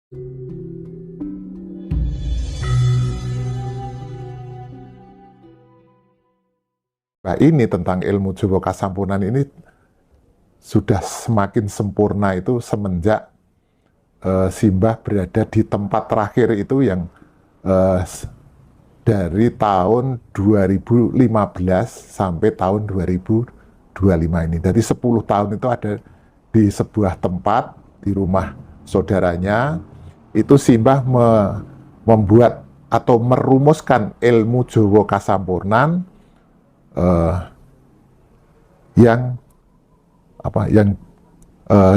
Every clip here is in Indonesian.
Nah, ini tentang ilmu Jawa Kasampurnan ini sudah semakin sempurna itu semenjak Simbah berada di tempat terakhir itu yang dari tahun 2015 sampai tahun 2025 ini. Dari 10 tahun itu ada di sebuah tempat di rumah saudaranya, itu Simbah membuat atau merumuskan ilmu Jawa Kasampurnan yang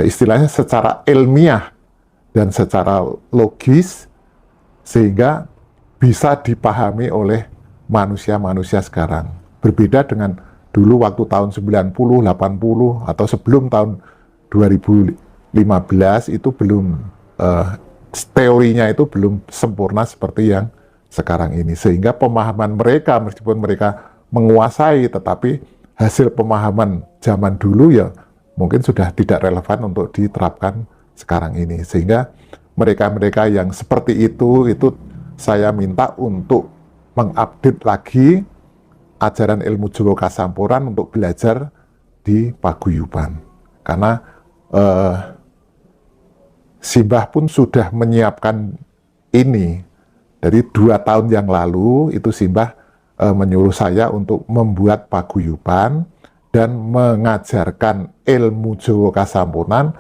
istilahnya secara ilmiah dan secara logis sehingga bisa dipahami oleh manusia-manusia sekarang. Berbeda dengan dulu waktu tahun 90, 80 atau sebelum tahun 2015 itu belum teorinya itu belum sempurna seperti yang sekarang ini. Sehingga pemahaman mereka meskipun mereka menguasai, tetapi hasil pemahaman zaman dulu ya mungkin sudah tidak relevan untuk diterapkan sekarang ini. Sehingga mereka-mereka yang seperti itu saya minta untuk mengupdate lagi ajaran ilmu Jawa Kasampurnan untuk belajar di paguyuban. Karena Simbah pun sudah menyiapkan ini. Dari 2 tahun yang lalu itu Simbah menyuruh saya untuk membuat paguyuban dan mengajarkan ilmu Jawa Kasampurnan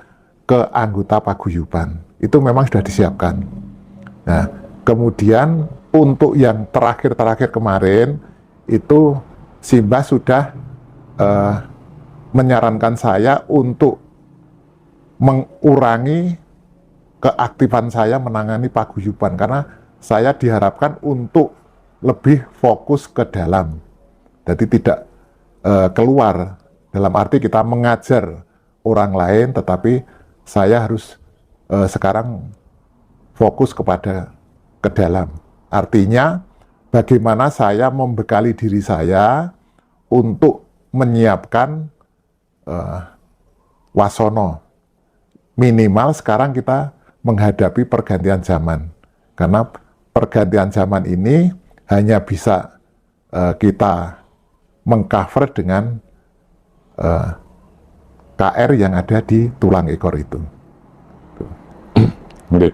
ke anggota paguyuban. Itu memang sudah disiapkan. Nah, kemudian untuk yang terakhir kemarin itu Simbah sudah menyarankan saya untuk mengurangi keaktifan saya menangani paguyuban karena saya diharapkan untuk lebih fokus ke dalam, jadi tidak keluar, dalam arti kita mengajar orang lain, tetapi saya harus sekarang fokus kepada ke dalam. Artinya bagaimana saya membekali diri saya untuk menyiapkan wasono. Minimal sekarang kita menghadapi pergantian zaman, karena pergantian zaman ini hanya bisa kita mengcover dengan KR yang ada di tulang ekor itu. Oke.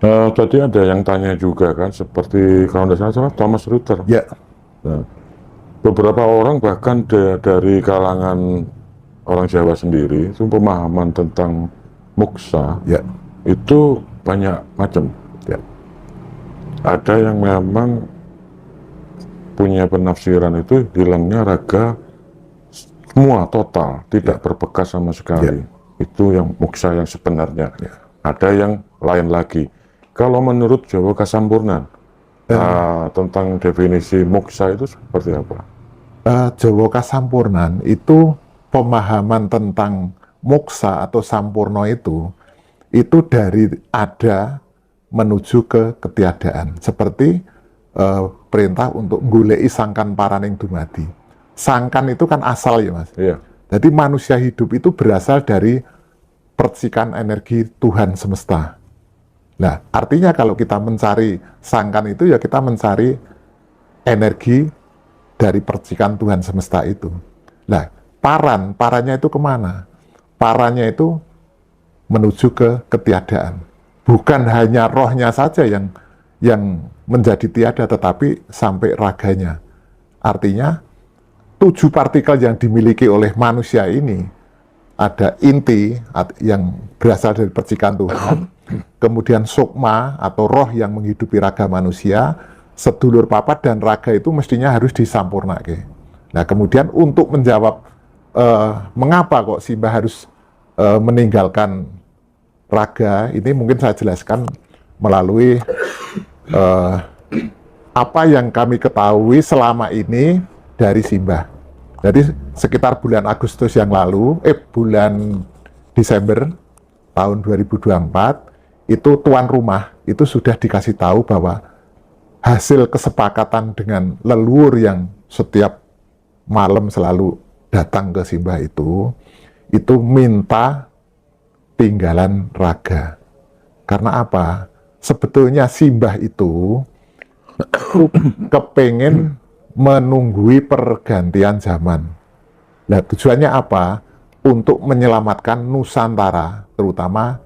Tadi ada yang tanya juga kan, seperti kalau tidak salah Thomas Luther. Ya. Nah, beberapa orang bahkan dari kalangan orang Jawa sendiri itu pemahaman tentang moksa ya. Itu banyak macam. Ya. Ada yang memang punya penafsiran itu hilangnya raga semua total, tidak berbekas sama sekali. Itu yang moksa yang sebenarnya. Ada yang lain lagi. Kalau menurut Jawa Kasampurnan tentang definisi moksa itu seperti apa? Jawa Kasampurnan itu pemahaman tentang moksa atau sampurno itu dari ada menuju ke ketiadaan. Seperti perintah untuk goleki sangkan paraning dumadi. Sangkan itu kan asal ya Mas. Iya. Jadi manusia hidup itu berasal dari percikan energi Tuhan semesta. Nah, artinya kalau kita mencari sangkan itu ya kita mencari energi dari percikan Tuhan semesta itu. Nah, parannya itu kemana? Parannya itu menuju ke ketiadaan. Bukan hanya rohnya saja yang menjadi tiada, tetapi sampai raganya. Artinya 7 partikel yang dimiliki oleh manusia ini, ada inti yang berasal dari percikan Tuhan, kemudian sukma atau roh yang menghidupi raga manusia, sedulur papat dan raga itu mestinya harus disampurnake. Nah, kemudian untuk menjawab mengapa kok Simbah harus meninggalkan raga, ini mungkin saya jelaskan melalui apa yang kami ketahui selama ini dari Simbah. Jadi sekitar bulan Agustus yang lalu, bulan Desember tahun 2024, itu tuan rumah itu sudah dikasih tahu bahwa hasil kesepakatan dengan leluhur yang setiap malam selalu datang ke Simbah itu minta tinggalan raga. Karena apa? Sebetulnya Simbah itu kepengen menunggui pergantian zaman. Nah, tujuannya apa? Untuk menyelamatkan Nusantara, terutama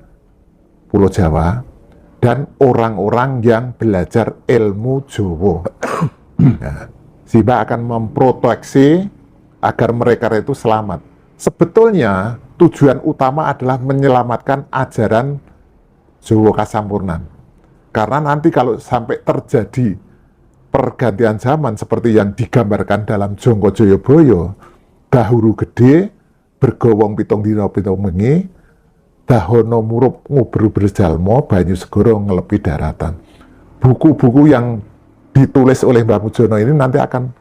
Pulau Jawa, dan orang-orang yang belajar ilmu Jawa. Nah, Simbah akan memproteksi agar mereka itu selamat. Sebetulnya tujuan utama adalah menyelamatkan ajaran Jawa Kasampurnan. Karena nanti kalau sampai terjadi pergantian zaman seperti yang digambarkan dalam Jongko Joyoboyo, Dahuru Gede, bergowong pitung dina pitung bengi, Dahono murup ngubru berjalmo, banyu segoro ngelepi daratan. Buku-buku yang ditulis oleh Mbah Mujono ini nanti akan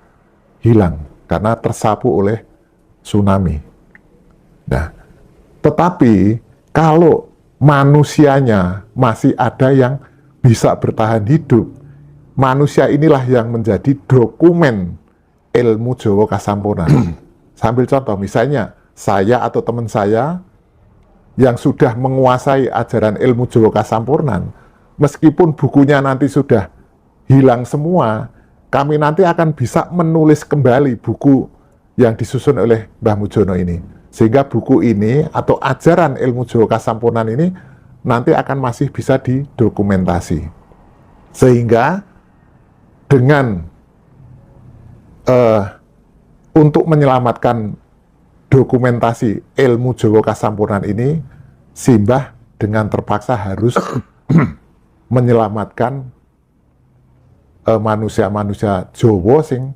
hilang karena tersapu oleh tsunami. Nah, tetapi kalau manusianya masih ada yang bisa bertahan hidup, manusia inilah yang menjadi dokumen ilmu Jawa Kasampurnan. Sambil contoh, misalnya saya atau teman saya yang sudah menguasai ajaran ilmu Jawa Kasampurnan, meskipun bukunya nanti sudah hilang semua, kami nanti akan bisa menulis kembali buku yang disusun oleh Mbah Mujono ini. Sehingga buku ini atau ajaran ilmu Jawa Kasampurnan ini nanti akan masih bisa didokumentasi. Sehingga dengan untuk menyelamatkan dokumentasi ilmu Jawa Kasampurnan ini, Simbah dengan terpaksa harus menyelamatkan manusia-manusia Jawa sing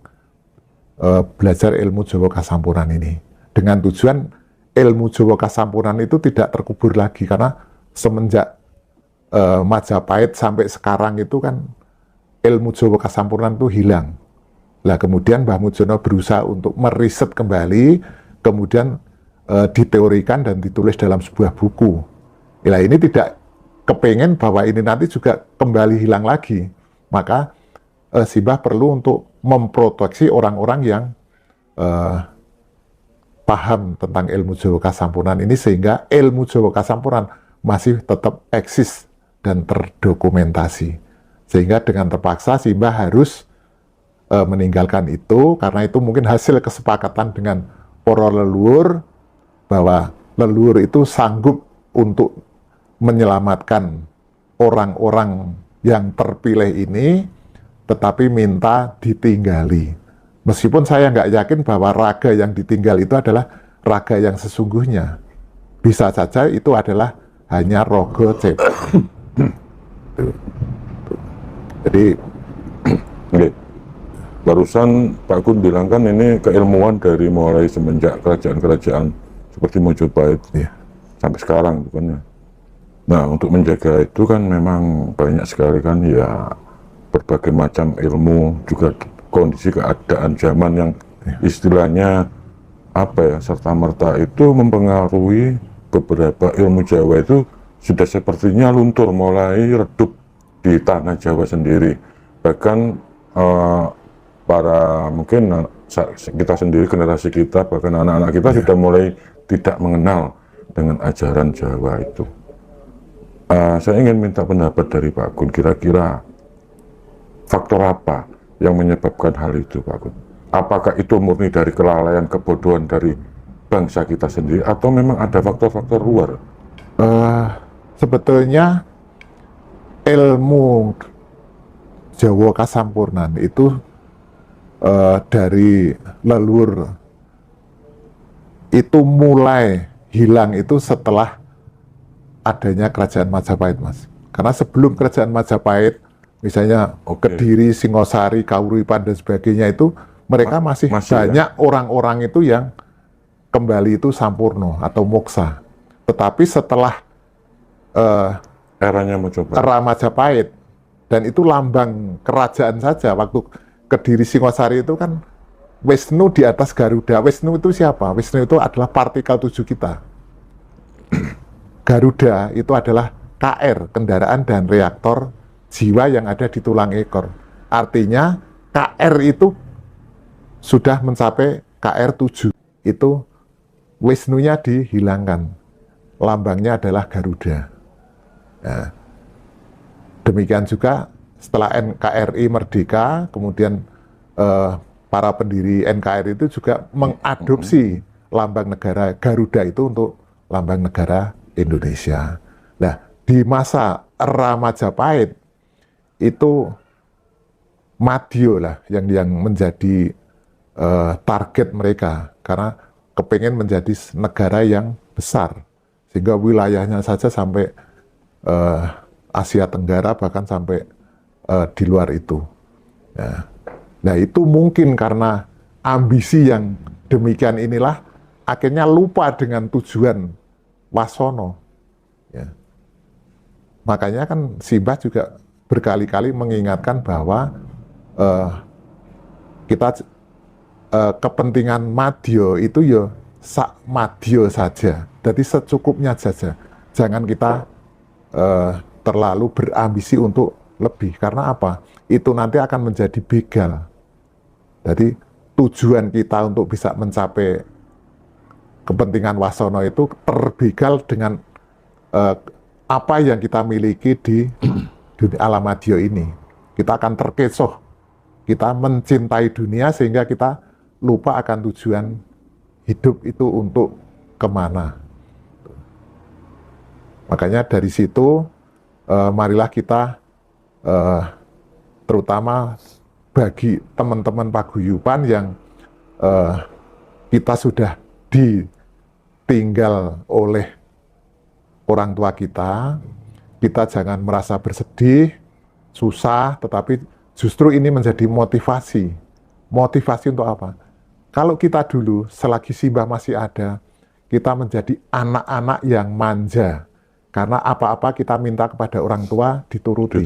belajar ilmu Jawa Kasampurnan ini. Dengan tujuan ilmu Jawa Kasampurnan itu tidak terkubur lagi, karena semenjak Majapahit sampai sekarang itu kan ilmu Jawa Kasampurnan itu hilang. Nah, kemudian Mbah Mujono berusaha untuk meriset kembali, kemudian diteorikan dan ditulis dalam sebuah buku. Nah, ini tidak kepengen bahwa ini nanti juga kembali hilang lagi. Maka Simbah perlu untuk memproteksi orang-orang yang paham tentang ilmu Jawa Kasampurnan ini, sehingga ilmu Jawa Kasampurnan masih tetap eksis dan terdokumentasi. Sehingga dengan terpaksa Simbah harus meninggalkan itu, karena itu mungkin hasil kesepakatan dengan para leluhur, bahwa leluhur itu sanggup untuk menyelamatkan orang-orang yang terpilih ini, tetapi minta ditinggali. Meskipun saya nggak yakin bahwa raga yang ditinggal itu adalah raga yang sesungguhnya. Bisa saja itu adalah hanya rogo cep. Jadi, barusan Pak Gun bilang kan ini keilmuan dari mulai semenjak kerajaan-kerajaan seperti Mojopahit sampai sekarang, bukan ya? Nah, untuk menjaga itu kan memang banyak sekali kan ya, berbagai macam ilmu, juga kondisi keadaan zaman yang istilahnya apa ya, serta-merta itu mempengaruhi beberapa ilmu Jawa itu sudah sepertinya luntur, mulai redup di tanah Jawa sendiri. Bahkan para mungkin kita sendiri, generasi kita, bahkan anak-anak kita sudah mulai tidak mengenal dengan ajaran Jawa itu. Saya ingin minta pendapat dari Pak Gun, kira-kira faktor apa yang menyebabkan hal itu, Pak Gun? Apakah itu murni dari kelalaian, kebodohan dari bangsa kita sendiri, atau memang ada faktor-faktor luar? Sebetulnya ilmu Jawa Kasampurnan itu dari leluhur itu mulai hilang itu setelah adanya kerajaan Majapahit, Mas. Karena sebelum kerajaan Majapahit, misalnya Kediri, Singosari, Kauripan dan sebagainya, itu mereka masih banyak orang-orang itu yang kembali itu sampurno atau moksa. Tetapi setelah Eranya Majapahit, era Majapahit, dan itu lambang kerajaan saja. Waktu Kediri, Singosari itu kan Wisnu di atas Garuda. Wisnu itu siapa? Wisnu itu adalah partikel 7 kita. Garuda itu adalah KR, kendaraan dan reaktor jiwa yang ada di tulang ekor. Artinya KR itu sudah mencapai KR 7. Itu Wisnunya dihilangkan. Lambangnya adalah Garuda. Nah, Demikian juga setelah NKRI merdeka, kemudian para pendiri NKRI itu juga mengadopsi lambang negara Garuda itu untuk lambang negara Indonesia. Nah, di masa era Majapahit itu Madio lah yang menjadi target mereka, karena kepengen menjadi negara yang besar, sehingga wilayahnya saja sampai Asia Tenggara, bahkan sampai di luar itu. Nah, itu mungkin karena ambisi yang demikian inilah akhirnya lupa dengan tujuan Wasono. Ya. Makanya kan Simbah juga berkali-kali mengingatkan bahwa kita kepentingan madya itu ya sak madya saja. Jadi secukupnya saja. Jangan kita terlalu berambisi untuk lebih. Karena apa? Itu nanti akan menjadi begal. Jadi tujuan kita untuk bisa mencapai kepentingan Wasono itu terbegal dengan apa yang kita miliki di dunia alam madya ini. Kita akan terkecoh. Kita mencintai dunia sehingga kita lupa akan tujuan hidup itu untuk kemana. Makanya dari situ marilah kita terutama bagi teman-teman paguyuban yang kita sudah ditinggal oleh orang tua kita jangan merasa bersedih, susah, tetapi justru ini menjadi motivasi. Motivasi untuk apa? Kalau kita dulu, selagi Simbah masih ada, kita menjadi anak-anak yang manja. Karena apa-apa kita minta kepada orang tua dituruti.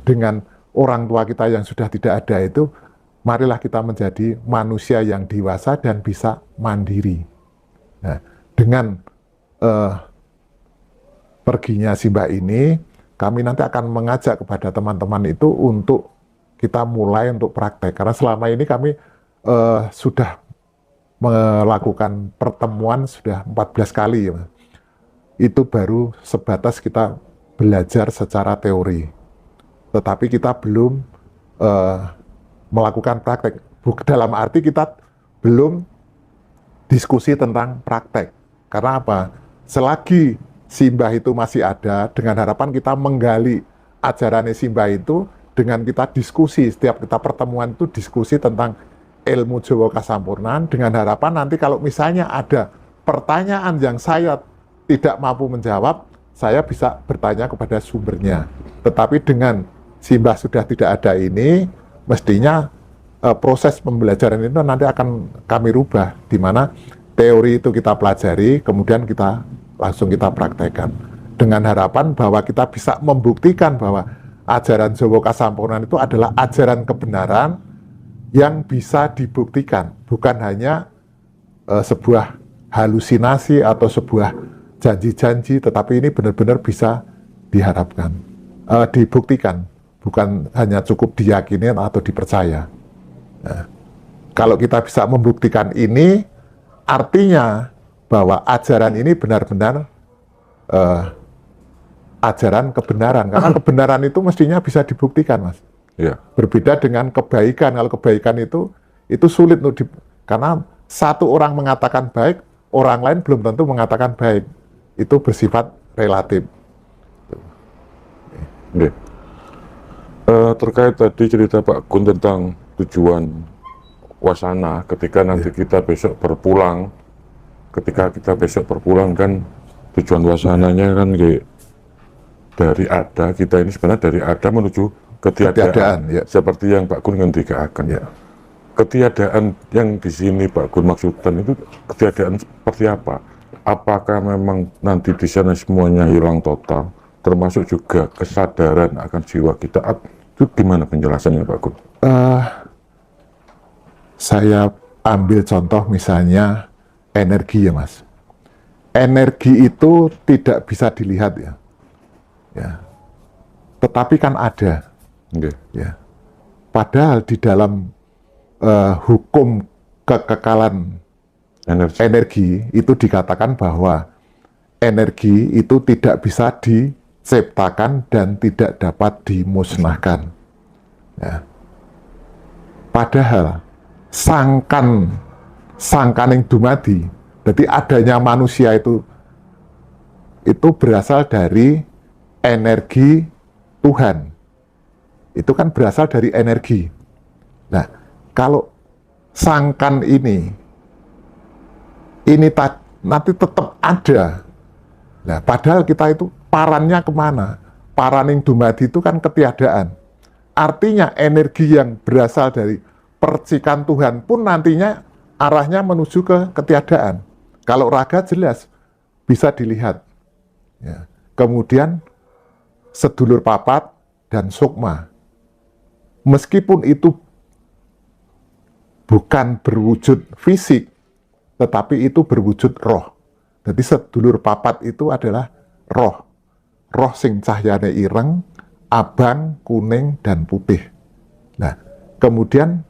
Dengan orang tua kita yang sudah tidak ada itu, marilah kita menjadi manusia yang dewasa dan bisa mandiri. Nah, dengan perginya Simbah ini, kami nanti akan mengajak kepada teman-teman itu untuk kita mulai untuk praktek. Karena selama ini kami sudah melakukan pertemuan sudah 14 kali. Ya. Itu baru sebatas kita belajar secara teori. Tetapi kita belum melakukan praktek. Dalam arti kita belum diskusi tentang praktek. Karena apa? Selagi Simbah itu masih ada, dengan harapan kita menggali ajaran Simbah itu, dengan kita diskusi, setiap kita pertemuan itu diskusi tentang ilmu Jawa Kasampurnan, dengan harapan nanti kalau misalnya ada pertanyaan yang saya tidak mampu menjawab, saya bisa bertanya kepada sumbernya. Tetapi dengan Simbah sudah tidak ada ini, mestinya proses pembelajaran itu nanti akan kami rubah, di mana teori itu kita pelajari, kemudian kita langsung kita praktekkan. Dengan harapan bahwa kita bisa membuktikan bahwa ajaran Jawa Kasampurnan itu adalah ajaran kebenaran yang bisa dibuktikan, bukan hanya sebuah halusinasi atau sebuah janji-janji, tetapi ini benar-benar bisa diharapkan, dibuktikan, bukan hanya cukup diyakini atau dipercaya. Nah, kalau kita bisa membuktikan ini, artinya bahwa ajaran ini benar-benar ajaran kebenaran, karena kebenaran itu mestinya bisa dibuktikan, Mas. Ya. Berbeda dengan kebaikan. Kalau kebaikan itu sulit karena satu orang mengatakan baik, orang lain belum tentu mengatakan baik. Itu bersifat relatif. Oke. Terkait tadi cerita Pak Gun tentang tujuan wasana, ketika nanti kita besok berpulang, kan tujuan wasananya kan dari ada, kita ini sebenarnya dari ada menuju ketiadaan, ya. Seperti yang Pak Gun ngendikakan. Ya. Ketiadaan yang di sini Pak Gun maksudkan itu ketiadaan seperti apa? Apakah memang nanti di sana semuanya hilang total, termasuk juga kesadaran akan jiwa kita? Itu gimana penjelasannya Pak Gun? Saya ambil contoh misalnya energi, ya Mas. Energi itu tidak bisa dilihat, ya. Tetapi kan ada. Okay. Ya. Padahal di dalam hukum kekekalan energi itu dikatakan bahwa energi itu tidak bisa diciptakan dan tidak dapat dimusnahkan. Ya. Padahal sangkaning dumadi, jadi adanya manusia itu berasal dari energi Tuhan. Itu kan berasal dari energi. Nah, kalau sangkan ini nanti tetap ada. Nah, padahal kita itu parannya kemana? Paraning dumadi itu kan ketiadaan. Artinya energi yang berasal dari percikan Tuhan pun nantinya arahnya menuju ke ketiadaan. Kalau raga jelas bisa dilihat. Ya. Kemudian sedulur papat dan sukma. Meskipun itu bukan berwujud fisik, tetapi itu berwujud roh. Jadi sedulur papat itu adalah roh. Roh sing cahyane ireng, abang, kuning, dan putih. Nah, kemudian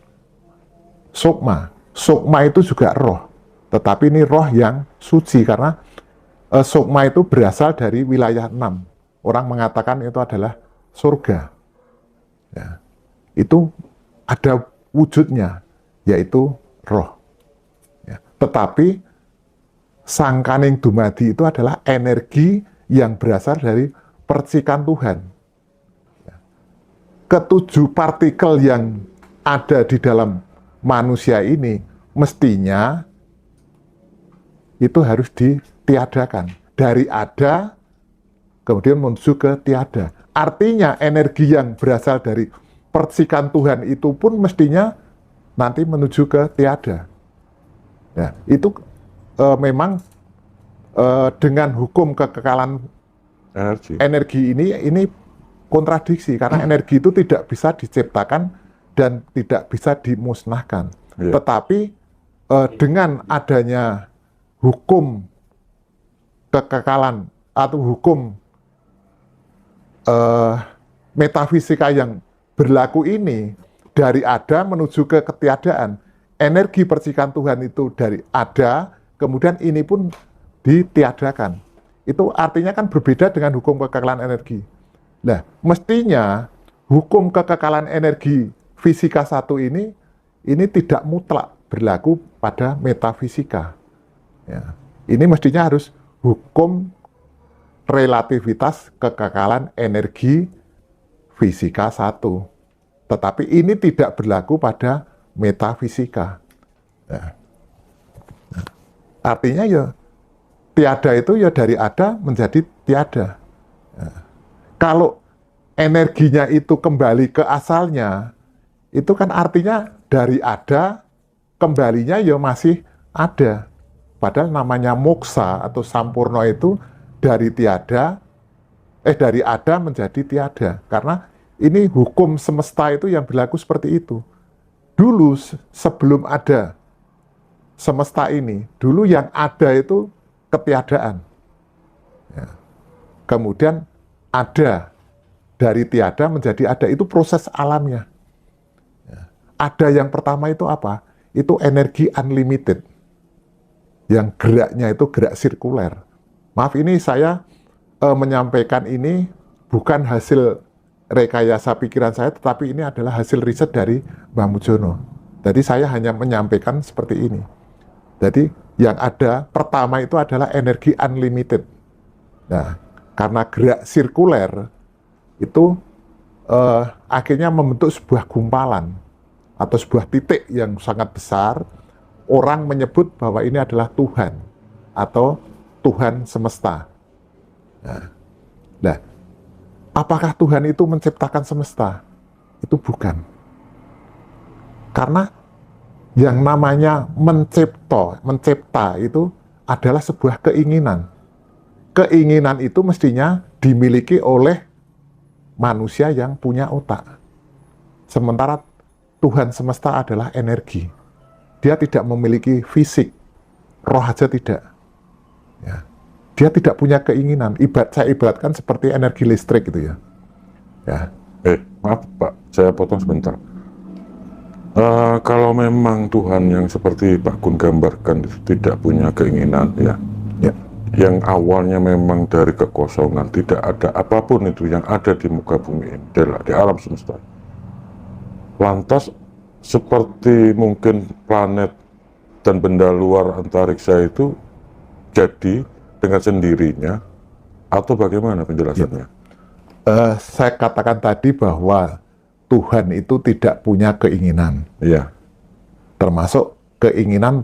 sukma. Sukma itu juga roh. Tetapi ini roh yang suci, karena sukma itu berasal dari wilayah 6. Orang mengatakan itu adalah surga. Ya. Itu ada wujudnya, yaitu roh. Ya. Tetapi sangkaning dumadi itu adalah energi yang berasal dari percikan Tuhan. Ya. Ketujuh partikel yang ada di dalam manusia ini mestinya itu harus ditiadakan. Dari ada kemudian menuju ke tiada. Artinya energi yang berasal dari percikan Tuhan itu pun mestinya nanti menuju ke tiada. Ya, itu memang dengan hukum kekekalan energi ini kontradiksi, karena energi itu tidak bisa diciptakan dan tidak bisa dimusnahkan. Yeah. Tetapi dengan adanya hukum kekekalan atau hukum metafisika yang berlaku ini, dari ada menuju ke ketiadaan. Energi percikan Tuhan itu dari ada, kemudian ini pun ditiadakan. Itu artinya kan berbeda dengan hukum kekekalan energi. Nah, mestinya hukum kekekalan energi fisika satu ini tidak mutlak berlaku pada metafisika. Ya. Ini mestinya harus hukum relativitas kekekalan energi fisika satu. Tetapi ini tidak berlaku pada metafisika. Nah, artinya ya tiada itu ya dari ada menjadi tiada. Nah, kalau energinya itu kembali ke asalnya, itu kan artinya dari ada kembalinya ya masih ada. Padahal namanya moksa atau sampurno itu dari ada menjadi tiada. Karena ini hukum semesta itu yang berlaku seperti itu. Dulu sebelum ada semesta ini, dulu yang ada itu ketiadaan. Ya. Kemudian ada, dari tiada menjadi ada, itu proses alamnya. Ya. Ada yang pertama itu apa? Itu energi unlimited. Yang geraknya itu gerak sirkuler. Maaf, ini saya menyampaikan ini bukan hasil rekayasa pikiran saya, tetapi ini adalah hasil riset dari Mbah Mujono. Jadi saya hanya menyampaikan seperti ini. Jadi yang ada pertama itu adalah energi unlimited. Nah, karena gerak sirkuler itu akhirnya membentuk sebuah gumpalan atau sebuah titik yang sangat besar. Orang menyebut bahwa ini adalah Tuhan atau Tuhan semesta. Nah, apakah Tuhan itu menciptakan semesta? Itu bukan. Karena yang namanya mencipta itu adalah sebuah keinginan. Keinginan itu mestinya dimiliki oleh manusia yang punya otak. Sementara Tuhan semesta adalah energi. Dia tidak memiliki fisik, roh aja tidak. Ya. Dia tidak punya keinginan. Saya ibaratkan seperti energi listrik gitu ya. Ya. Maaf Pak, saya potong sebentar. Kalau memang Tuhan yang seperti Pak Gun gambarkan tidak punya keinginan, ya, yang awalnya memang dari kekosongan, tidak ada apapun itu yang ada di muka bumi ini, di alam semesta. Lantas seperti mungkin planet dan benda luar antariksa itu jadi dengan sendirinya, atau bagaimana penjelasannya? Saya katakan tadi bahwa Tuhan itu tidak punya keinginan, Iya, termasuk keinginan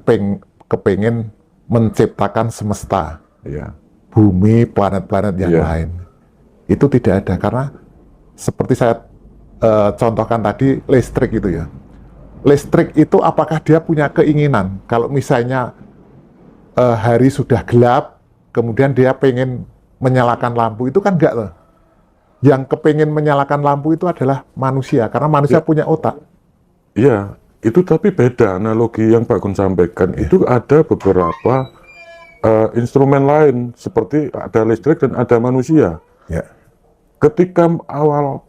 kepengen menciptakan semesta, iya, bumi, planet-planet yang Iya. lain. Itu tidak ada, karena seperti saya contohkan tadi, listrik itu ya. Listrik itu apakah dia punya keinginan? Kalau misalnya hari sudah gelap, kemudian dia pengen menyalakan lampu, itu kan enggak loh. Yang kepengen menyalakan lampu itu adalah manusia, karena manusia punya otak. iya. Itu tapi beda analogi yang Pak Gun sampaikan. Itu ada beberapa instrumen lain, seperti ada listrik dan ada manusia. Ya. Ketika awal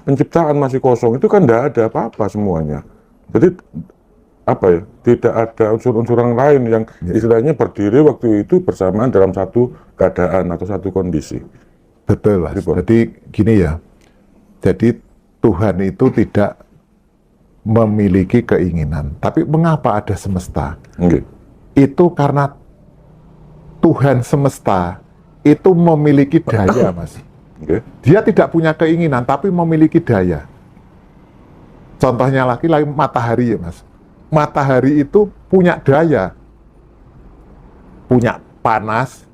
penciptaan masih kosong, itu kan tidak ada apa-apa semuanya. Jadi apa ya, tidak ada unsur-unsur yang lain yang istilahnya berdiri waktu itu bersamaan dalam satu keadaan atau satu kondisi. Betul, Mas. Gitu. Jadi gini ya. Jadi Tuhan itu tidak memiliki keinginan. Tapi mengapa ada semesta? Oke. Itu karena Tuhan semesta itu memiliki daya, Mas. Oke. Dia tidak punya keinginan, tapi memiliki daya. Contohnya lagi matahari ya, Mas. Matahari itu punya daya. Punya panas,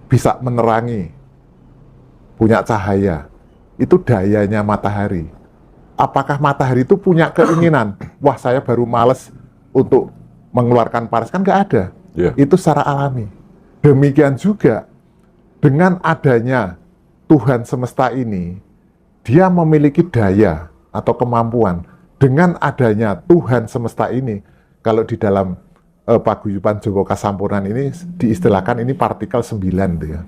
bisa menerangi, punya cahaya. Itu dayanya matahari. Apakah matahari itu punya keinginan? Wah, saya baru males untuk mengeluarkan panas. Kan nggak ada. Yeah. Itu secara alami. Demikian juga dengan adanya Tuhan semesta ini, dia memiliki daya atau kemampuan. Dengan adanya Tuhan semesta ini, kalau di dalam paguyuban Jawa Kasampurnan ini diistilahkan ini partikel 9 tuh ya.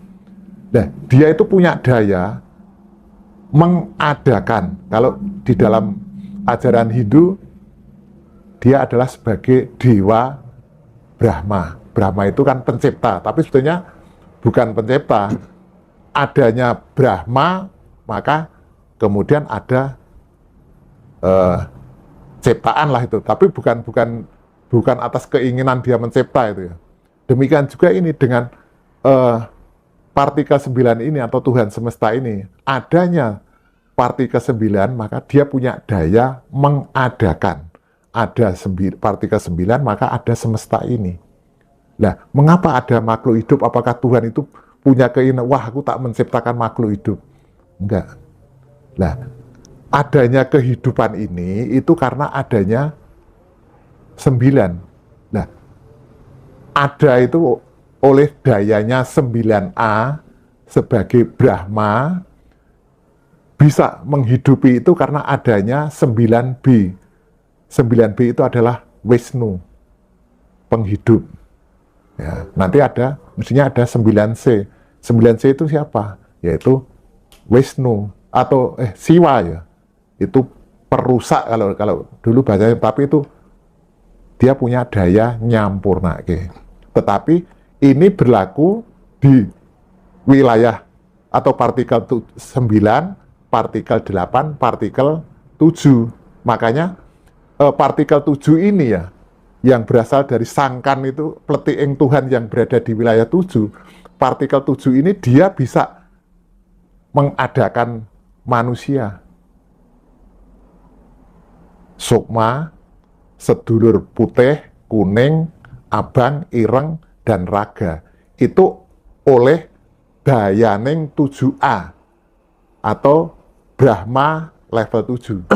Nah, dia itu punya daya mengadakan. Kalau di dalam ajaran Hindu, dia adalah sebagai dewa Brahma. Brahma itu kan pencipta, tapi sebetulnya bukan pencipta. Adanya Brahma, maka kemudian ada ciptaan lah itu. Tapi bukan atas keinginan dia mencipta itu ya. Demikian juga ini dengan partikel 9 ini atau Tuhan semesta ini, adanya partikel 9, maka dia punya daya mengadakan. Ada partikel 9, maka ada semesta ini. Nah, mengapa ada makhluk hidup? Apakah Tuhan itu punya keinginan, wah aku tak menciptakan makhluk hidup? Enggak. Nah, adanya kehidupan ini itu karena adanya 9. Nah, ada itu oleh dayanya 9A sebagai Brahma bisa menghidupi itu karena adanya 9B. 9B itu adalah Wisnu, penghidup. Ya, nanti mestinya ada 9C. 9C itu siapa? Yaitu Wisnu atau Siwa ya. Itu perusak kalau dulu bahasanya, tapi itu dia punya daya nyampurnake. Tetapi ini berlaku di wilayah atau partikel 9, partikel 8, partikel 7. Makanya partikel 7 ini ya, yang berasal dari sangkan itu, pletiing Tuhan yang berada di wilayah 7, partikel 7 ini dia bisa mengadakan manusia. Sukma, sedulur putih, kuning, abang, ireng, dan raga. Itu oleh dayaning 7A atau Brahma level 7.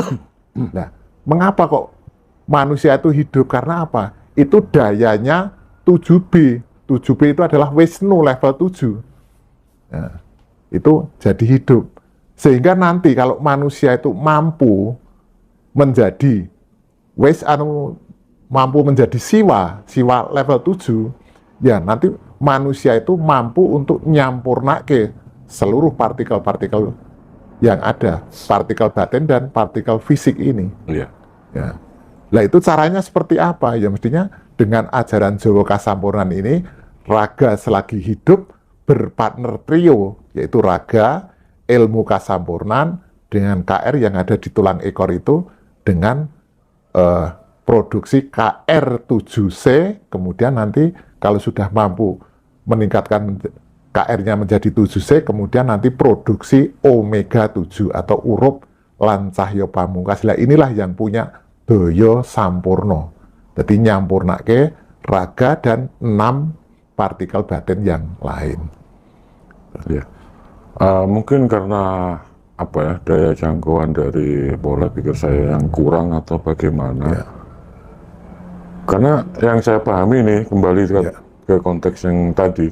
Nah, mengapa kok manusia itu hidup? Karena apa? Itu dayanya 7B. 7B itu adalah Wisnu level 7. Nah, itu jadi hidup. Sehingga nanti kalau manusia itu mampu menjadi mampu menjadi siwa level 7, ya nanti manusia itu mampu untuk nyampurnake seluruh partikel-partikel yang ada, partikel batin dan partikel fisik ini. Iya. Ya. Nah, itu caranya seperti apa? Ya mestinya dengan ajaran Jawa Kasampurnan ini raga selagi hidup berpartner trio, yaitu raga, ilmu kasampurnan, dengan KR yang ada di tulang ekor itu, dengan produksi KR7C, kemudian nanti kalau sudah mampu meningkatkan KR-nya menjadi 7C, kemudian nanti produksi omega 7 atau urup lan cahya pamungkas. Lah inilah yang punya daya sampurno. Jadi nyampurnake raga dan 6 partikel batin yang lain. Ya. Mungkin karena apa ya, daya jangkauan dari pola pikir saya yang kurang atau bagaimana. Ya. Karena yang saya pahami nih, kembali Ya. ke konteks yang tadi,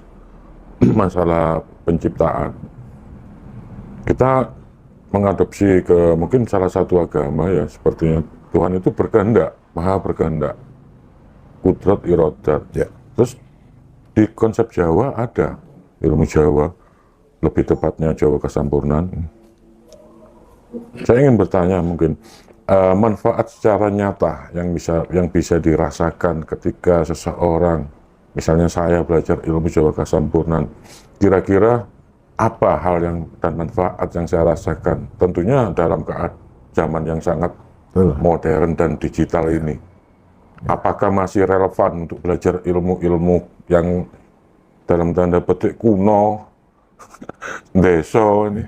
masalah penciptaan. Kita mengadopsi ke mungkin salah satu agama ya, sepertinya Tuhan itu berkehendak, maha berkehendak, kudrat irodat. Ya. Terus di konsep Jawa ada ilmu Jawa, lebih tepatnya Jawa Kesampurnaan. Saya ingin bertanya mungkin manfaat secara nyata yang bisa dirasakan ketika seseorang, misalnya saya belajar ilmu Jawa Kesampurnaan, kira-kira apa hal dan manfaat yang saya rasakan? Tentunya dalam zaman yang sangat modern dan digital ini. Apakah masih relevan untuk belajar ilmu-ilmu yang dalam tanda petik kuno, deso ini?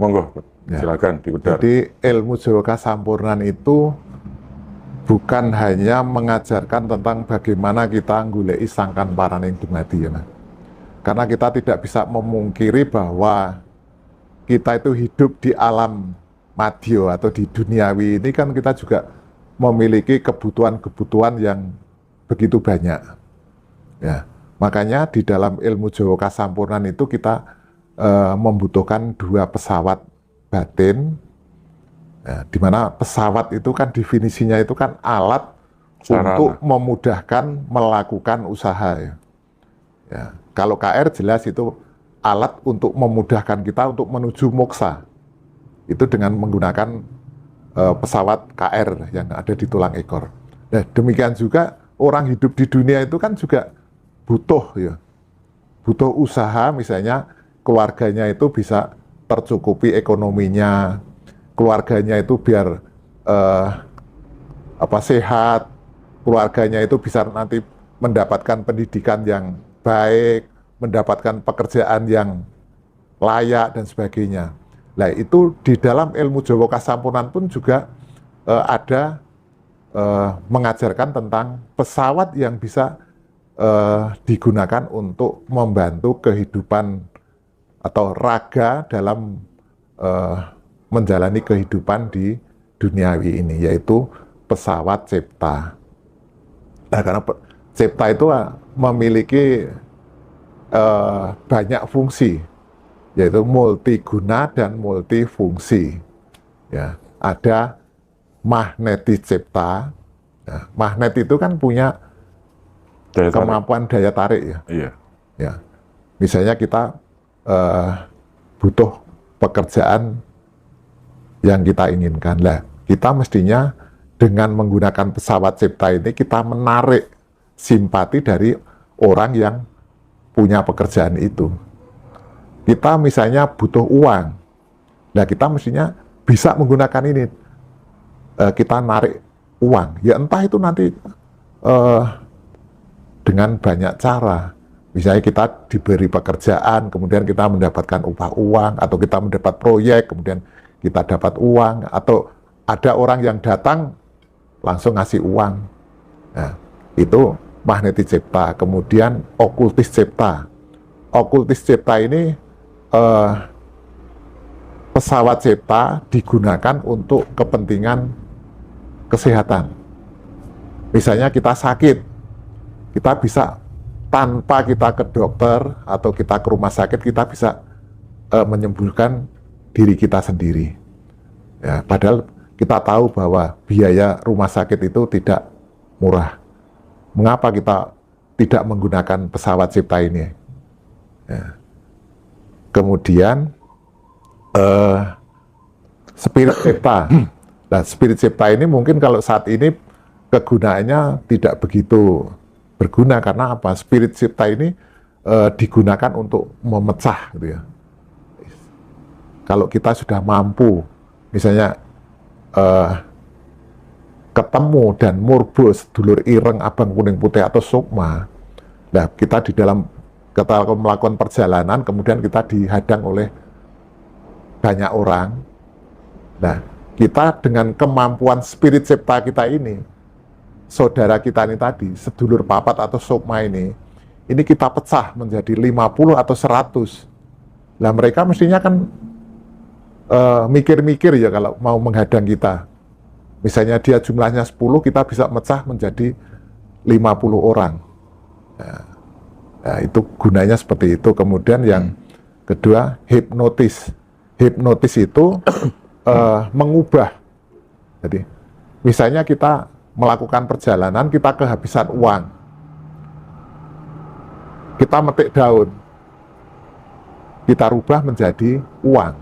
Monggo, silakan dibedah. Jadi ilmu Jawa Kasampurnaan itu bukan hanya mengajarkan tentang bagaimana kita nggoleki sangkan paraning dumadi ya, Mas. Karena kita tidak bisa memungkiri bahwa kita itu hidup di alam madya atau di duniawi ini kan kita juga memiliki kebutuhan-kebutuhan yang begitu banyak. Ya, makanya di dalam ilmu Jawa Kasampurnaan itu kita membutuhkan 2 pesawat batin. Ya, di mana pesawat itu kan definisinya itu kan alat untuk memudahkan melakukan usaha. Ya. Kalau KR jelas itu alat untuk memudahkan kita untuk menuju moksa. Itu dengan menggunakan pesawat KR yang ada di tulang ekor. Nah, demikian juga orang hidup di dunia itu kan juga butuh ya. Butuh usaha, misalnya keluarganya itu bisa tercukupi ekonominya, keluarganya itu biar sehat, keluarganya itu bisa nanti mendapatkan pendidikan yang baik, mendapatkan pekerjaan yang layak dan sebagainya. Nah itu di dalam ilmu Jawa Kasampurnaan pun juga ada mengajarkan tentang pesawat yang bisa digunakan untuk membantu kehidupan atau raga dalam menjalani kehidupan di duniawi ini, yaitu pesawat cipta. Nah, karena cipta itu memiliki banyak fungsi, yaitu multiguna dan multifungsi. Ya, ada magnetis cipta. Ya, magnet itu kan punya kemampuan daya tarik ya. Iya. Ya, misalnya kita butuh pekerjaan yang kita inginkan. Lah, kita mestinya dengan menggunakan pesawat cipta ini kita menarik simpati dari orang yang punya pekerjaan itu. Kita misalnya butuh uang. Nah, kita mestinya bisa menggunakan ini. Kita narik uang. Ya entah itu nanti dengan banyak cara. Misalnya kita diberi pekerjaan, kemudian kita mendapatkan upah uang, atau kita mendapat proyek, kemudian kita dapat uang, atau ada orang yang datang langsung ngasih uang. Nah, itu magnetis cipta. Kemudian okultis cipta. Okultis cipta ini pesawat cipta digunakan untuk kepentingan kesehatan. Misalnya kita sakit, kita bisa tanpa kita ke dokter atau kita ke rumah sakit, kita bisa menyembuhkan diri kita sendiri. Ya, padahal kita tahu bahwa biaya rumah sakit itu tidak murah. Mengapa kita tidak menggunakan pesawat cipta ini? Ya. Kemudian spirit cipta. Nah, spirit cipta ini mungkin kalau saat ini kegunaannya tidak begitu berguna, karena apa? Spirit cipta ini digunakan untuk memecah gitu ya. Kalau kita sudah mampu, misalnya ketemu dan murbo sedulur ireng, abang, kuning, putih atau sukma, nah kita di dalam kita melakukan perjalanan, kemudian kita dihadang oleh banyak orang. Nah, kita dengan kemampuan spirit cipta kita ini, saudara kita ini tadi, sedulur papat atau sukma ini kita pecah menjadi 50 atau 100. Nah, mereka mestinya kan mikir-mikir ya kalau mau menghadang kita. Misalnya dia jumlahnya 10, kita bisa mecah menjadi 50 orang. Nah, itu gunanya seperti itu. Kemudian yang kedua, hipnotis. Hipnotis itu mengubah. Jadi, misalnya kita melakukan perjalanan, kita kehabisan uang. Kita metik daun. Kita rubah menjadi uang.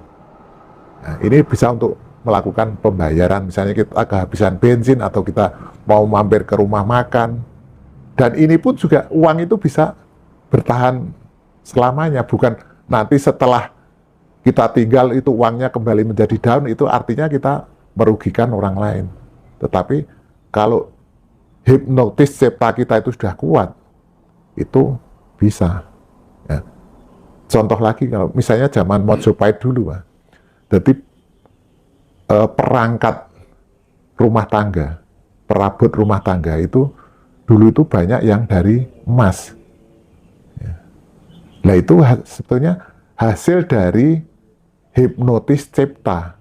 Nah, ini bisa untuk melakukan pembayaran. Misalnya kita kehabisan bensin atau kita mau mampir ke rumah makan. Dan ini pun juga uang itu bisa bertahan selamanya. Bukan nanti setelah kita tinggal itu uangnya kembali menjadi daun, itu artinya kita merugikan orang lain. Tetapi kalau hipnotis cipta kita itu sudah kuat, itu bisa. Ya. Contoh lagi, kalau misalnya zaman Mojopahit dulu, Pak. Jadi perangkat rumah tangga, perabot rumah tangga itu dulu itu banyak yang dari emas. Ya. Nah itu sebetulnya hasil dari hipnotis cipta.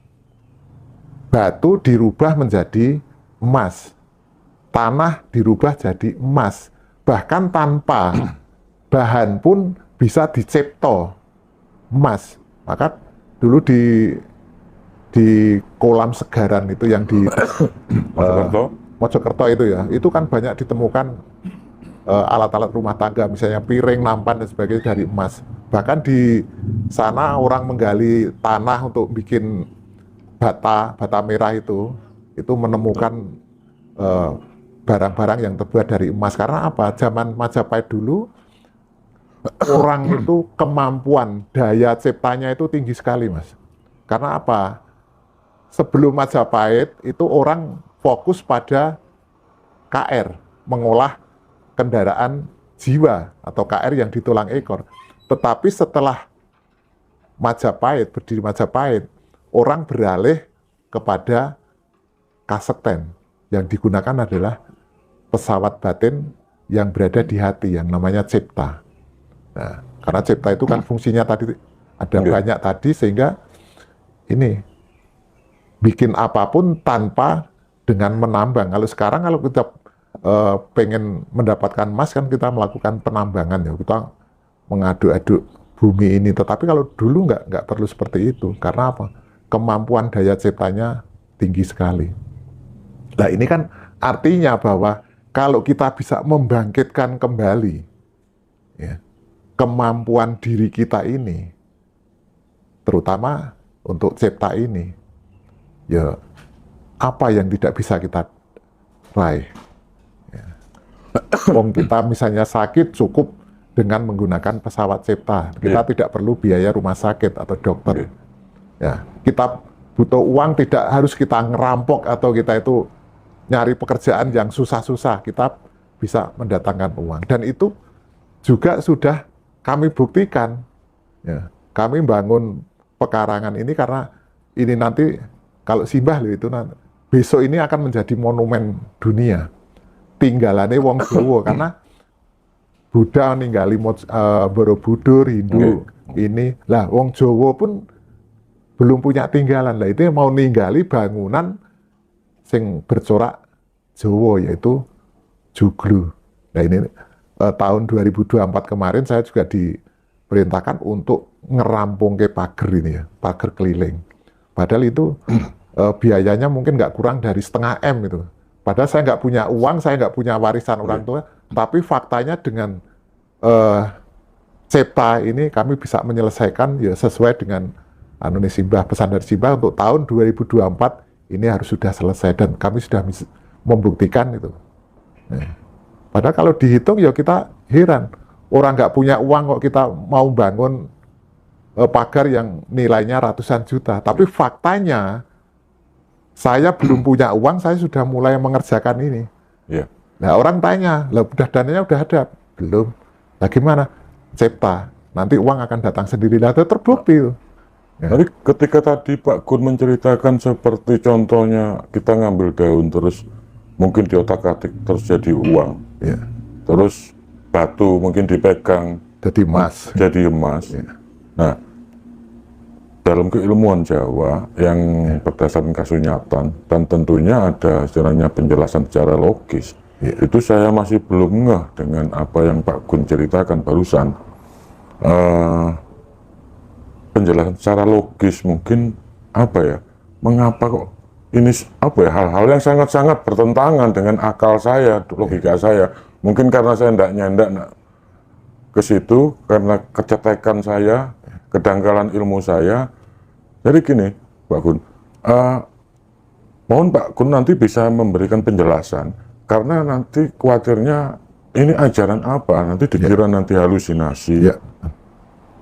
Batu dirubah menjadi emas, tanah dirubah jadi emas, bahkan tanpa bahan pun bisa dicipta emas. Maka dulu di kolam segaran itu yang di Mojokerto itu ya, itu kan banyak ditemukan alat-alat rumah tangga, misalnya piring, nampan dan sebagainya dari emas. Bahkan di sana orang menggali tanah untuk bikin bata merah itu menemukan barang-barang yang terbuat dari emas. Karena apa? Zaman Majapahit dulu orang itu kemampuan daya ciptanya itu tinggi sekali, Mas. Karena apa? Sebelum Majapahit itu orang fokus pada KR, mengolah kendaraan jiwa atau KR yang di tulang ekor. Tetapi setelah Majapahit, berdiri Majapahit, orang beralih kepada kasekten. Yang digunakan adalah pesawat batin yang berada di hati, yang namanya cipta. Nah, karena cipta itu kan fungsinya tadi ada banyak tadi, sehingga ini bikin apapun tanpa dengan menambang. Kalau sekarang kalau kita pengen mendapatkan emas kan kita melakukan penambangan ya, kita mengaduk-aduk bumi ini. Tetapi kalau dulu nggak perlu seperti itu. Karena apa? Kemampuan daya ciptanya tinggi sekali. Nah ini kan artinya bahwa kalau kita bisa membangkitkan kembali ya, kemampuan diri kita ini, terutama untuk cipta ini, ya apa yang tidak bisa kita raih. Ya. Wong kita misalnya sakit cukup dengan menggunakan pesawat cipta. Kita tidak perlu biaya rumah sakit atau dokter. Ya, kita butuh uang, tidak harus kita ngerampok atau kita itu nyari pekerjaan yang susah-susah. Kita bisa mendatangkan uang. Dan itu juga sudah kami buktikan. Ya, kami bangun pekarangan ini karena ini nanti kalau Simbah itu nanti, besok ini akan menjadi monumen dunia. Tinggalannya wong Jawa karena Buddha ninggali Borobudur, Hindu ini. Lah wong Jawa pun belum punya tinggalan. Lah itu mau ninggali bangunan sing bercorak Jawa, yaitu Joglo. Nah ini tahun 2024 kemarin saya juga diperintahkan untuk ngerampung ke pager ini ya, pager keliling. Padahal itu biayanya mungkin nggak kurang dari 0,5 M itu. Padahal saya nggak punya uang, saya nggak punya warisan orang tua, tapi faktanya dengan cipta ini kami bisa menyelesaikan ya sesuai dengan Simbah, pesan dari Simbah untuk tahun 2024 ini harus sudah selesai dan kami sudah membuktikan itu. Nah, padahal kalau dihitung ya kita heran, orang nggak punya uang kok kita mau bangun pagar yang nilainya ratusan juta. Tapi faktanya saya belum punya uang, saya sudah mulai mengerjakan ini. Iya. Nah orang tanya, lah udah dananya udah ada? Belum. Nah gimana? Cipta. Nanti uang akan datang sendiri. Nah itu terbukti. Ya. Jadi ketika tadi Pak Gun menceritakan seperti contohnya kita ngambil daun terus mungkin diotak-atik terus jadi uang. Ya. Terus batu mungkin dipegang Jadi emas. jadi emas. Ya. Nah, dalam keilmuan Jawa yang berdasarkan kasunyatan dan tentunya ada istilahnya penjelasan secara logis. Ya. Itu saya masih belum ngeh dengan apa yang Pak Gun ceritakan barusan. Penjelasan secara logis mungkin apa ya? Mengapa kok ini apa ya hal-hal yang sangat-sangat bertentangan dengan akal saya, logika saya. Mungkin karena saya tidak nyendak ke situ, karena kecetekan saya, kedangkalan ilmu saya. Jadi gini, Pak Gun, mohon Pak Gun nanti bisa memberikan penjelasan, karena nanti khawatirnya ini ajaran apa, nanti dikira nanti halusinasi,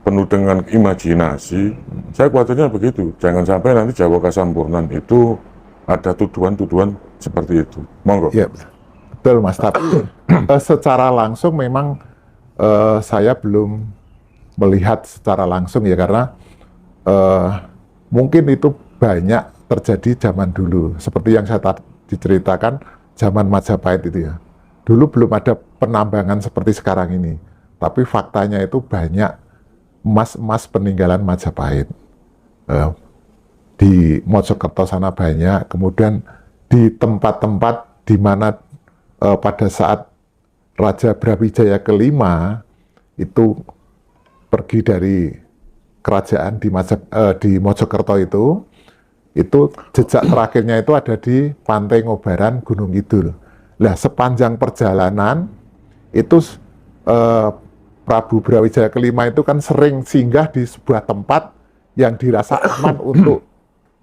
penuh dengan imajinasi. Saya khawatirnya begitu, jangan sampai nanti Jawa Kasampurnan itu ada tuduhan-tuduhan seperti itu. Monggo. Ya, betul Mas, tapi secara langsung memang saya belum melihat secara langsung ya, karena mungkin itu banyak terjadi zaman dulu, seperti yang saya tadi diceritakan zaman Majapahit itu ya. Dulu belum ada penambangan seperti sekarang ini, tapi faktanya itu banyak emas-emas peninggalan Majapahit. Di Mojokerto sana banyak, kemudian di tempat-tempat di mana pada saat Raja Brawijaya kelima itu pergi dari kerajaan di Mojokerto itu jejak terakhirnya itu ada di Pantai Ngobaran, Gunung Kidul. Nah, sepanjang perjalanan itu Prabu Brawijaya kelima itu kan sering singgah di sebuah tempat yang dirasa aman untuk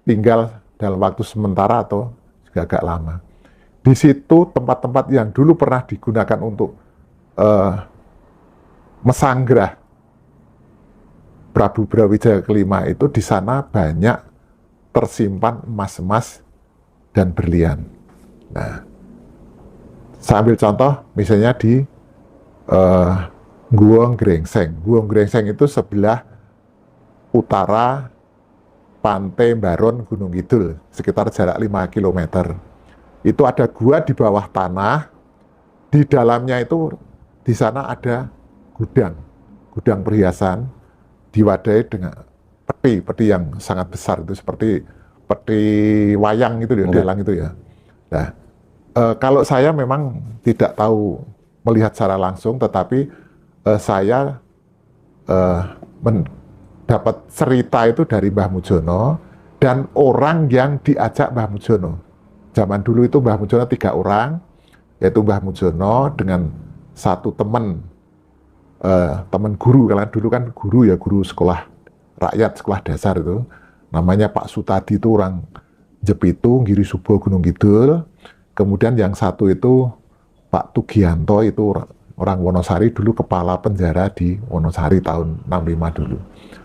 tinggal dalam waktu sementara atau juga agak lama. Di situ tempat-tempat yang dulu pernah digunakan untuk mesanggrah Prabu Brawijaya kelima itu di sana banyak tersimpan emas-emas dan berlian. Nah, saya ambil contoh misalnya di Guwong Grengseng. Guwong Grengseng itu sebelah utara Pantai Baron Gunung Kidul, sekitar jarak 5 km. Itu ada gua di bawah tanah, di dalamnya itu di sana ada gudang perhiasan, diwadahi dengan peti yang sangat besar itu, seperti peti wayang itu ya, dalang itu ya. Nah, kalau saya memang tidak tahu melihat secara langsung, tetapi saya mendapat cerita itu dari Mbah Mujono dan orang yang diajak Mbah Mujono. Zaman dulu itu Mbah Mujono 3 orang, yaitu Mbah Mujono dengan satu teman guru, kalian dulu kan guru ya, guru sekolah rakyat, sekolah dasar itu, namanya Pak Sutadi, itu orang Jepitung, Giri Subo, Gunung Kidul. Kemudian yang satu itu Pak Tugianto, itu orang Wonosari, dulu kepala penjara di Wonosari tahun 65 dulu.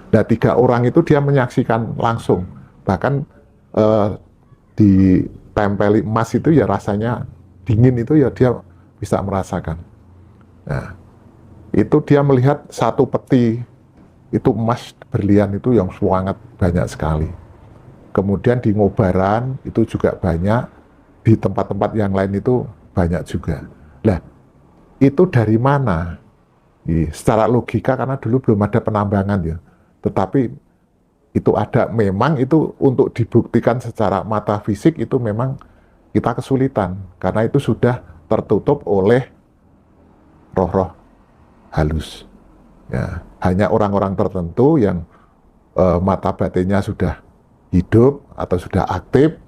Nah, 3 orang itu dia menyaksikan langsung, bahkan ditempeli emas itu ya rasanya dingin, itu ya dia bisa merasakan. Nah, itu dia melihat satu peti itu emas berlian itu yang sangat banyak sekali. Kemudian di Ngobaran itu juga banyak, di tempat-tempat yang lain itu banyak juga. Nah, itu dari mana? Secara logika, karena dulu belum ada penambangan ya. Tetapi itu ada, memang itu untuk dibuktikan secara mata fisik itu memang kita kesulitan, karena itu sudah tertutup oleh roh-roh halus. Ya, hanya orang-orang tertentu yang mata batinnya sudah hidup atau sudah aktif,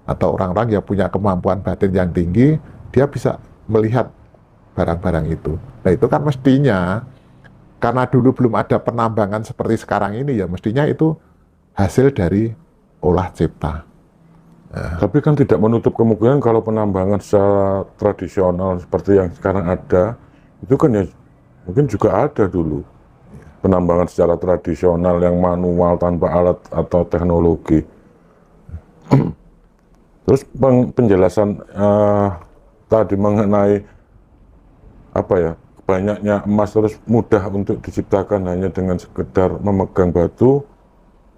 atau orang-orang yang punya kemampuan batin yang tinggi, dia bisa melihat barang-barang itu. Nah, itu kan mestinya, karena dulu belum ada penambangan seperti sekarang ini ya, mestinya itu hasil dari olah cipta. Nah, tapi kan tidak menutup kemungkinan kalau penambangan secara tradisional seperti yang sekarang ada, itu kan ya mungkin juga ada dulu penambangan secara tradisional yang manual tanpa alat atau teknologi. Terus penjelasan tadi mengenai apa ya, banyaknya emas terus mudah untuk diciptakan hanya dengan sekedar memegang batu,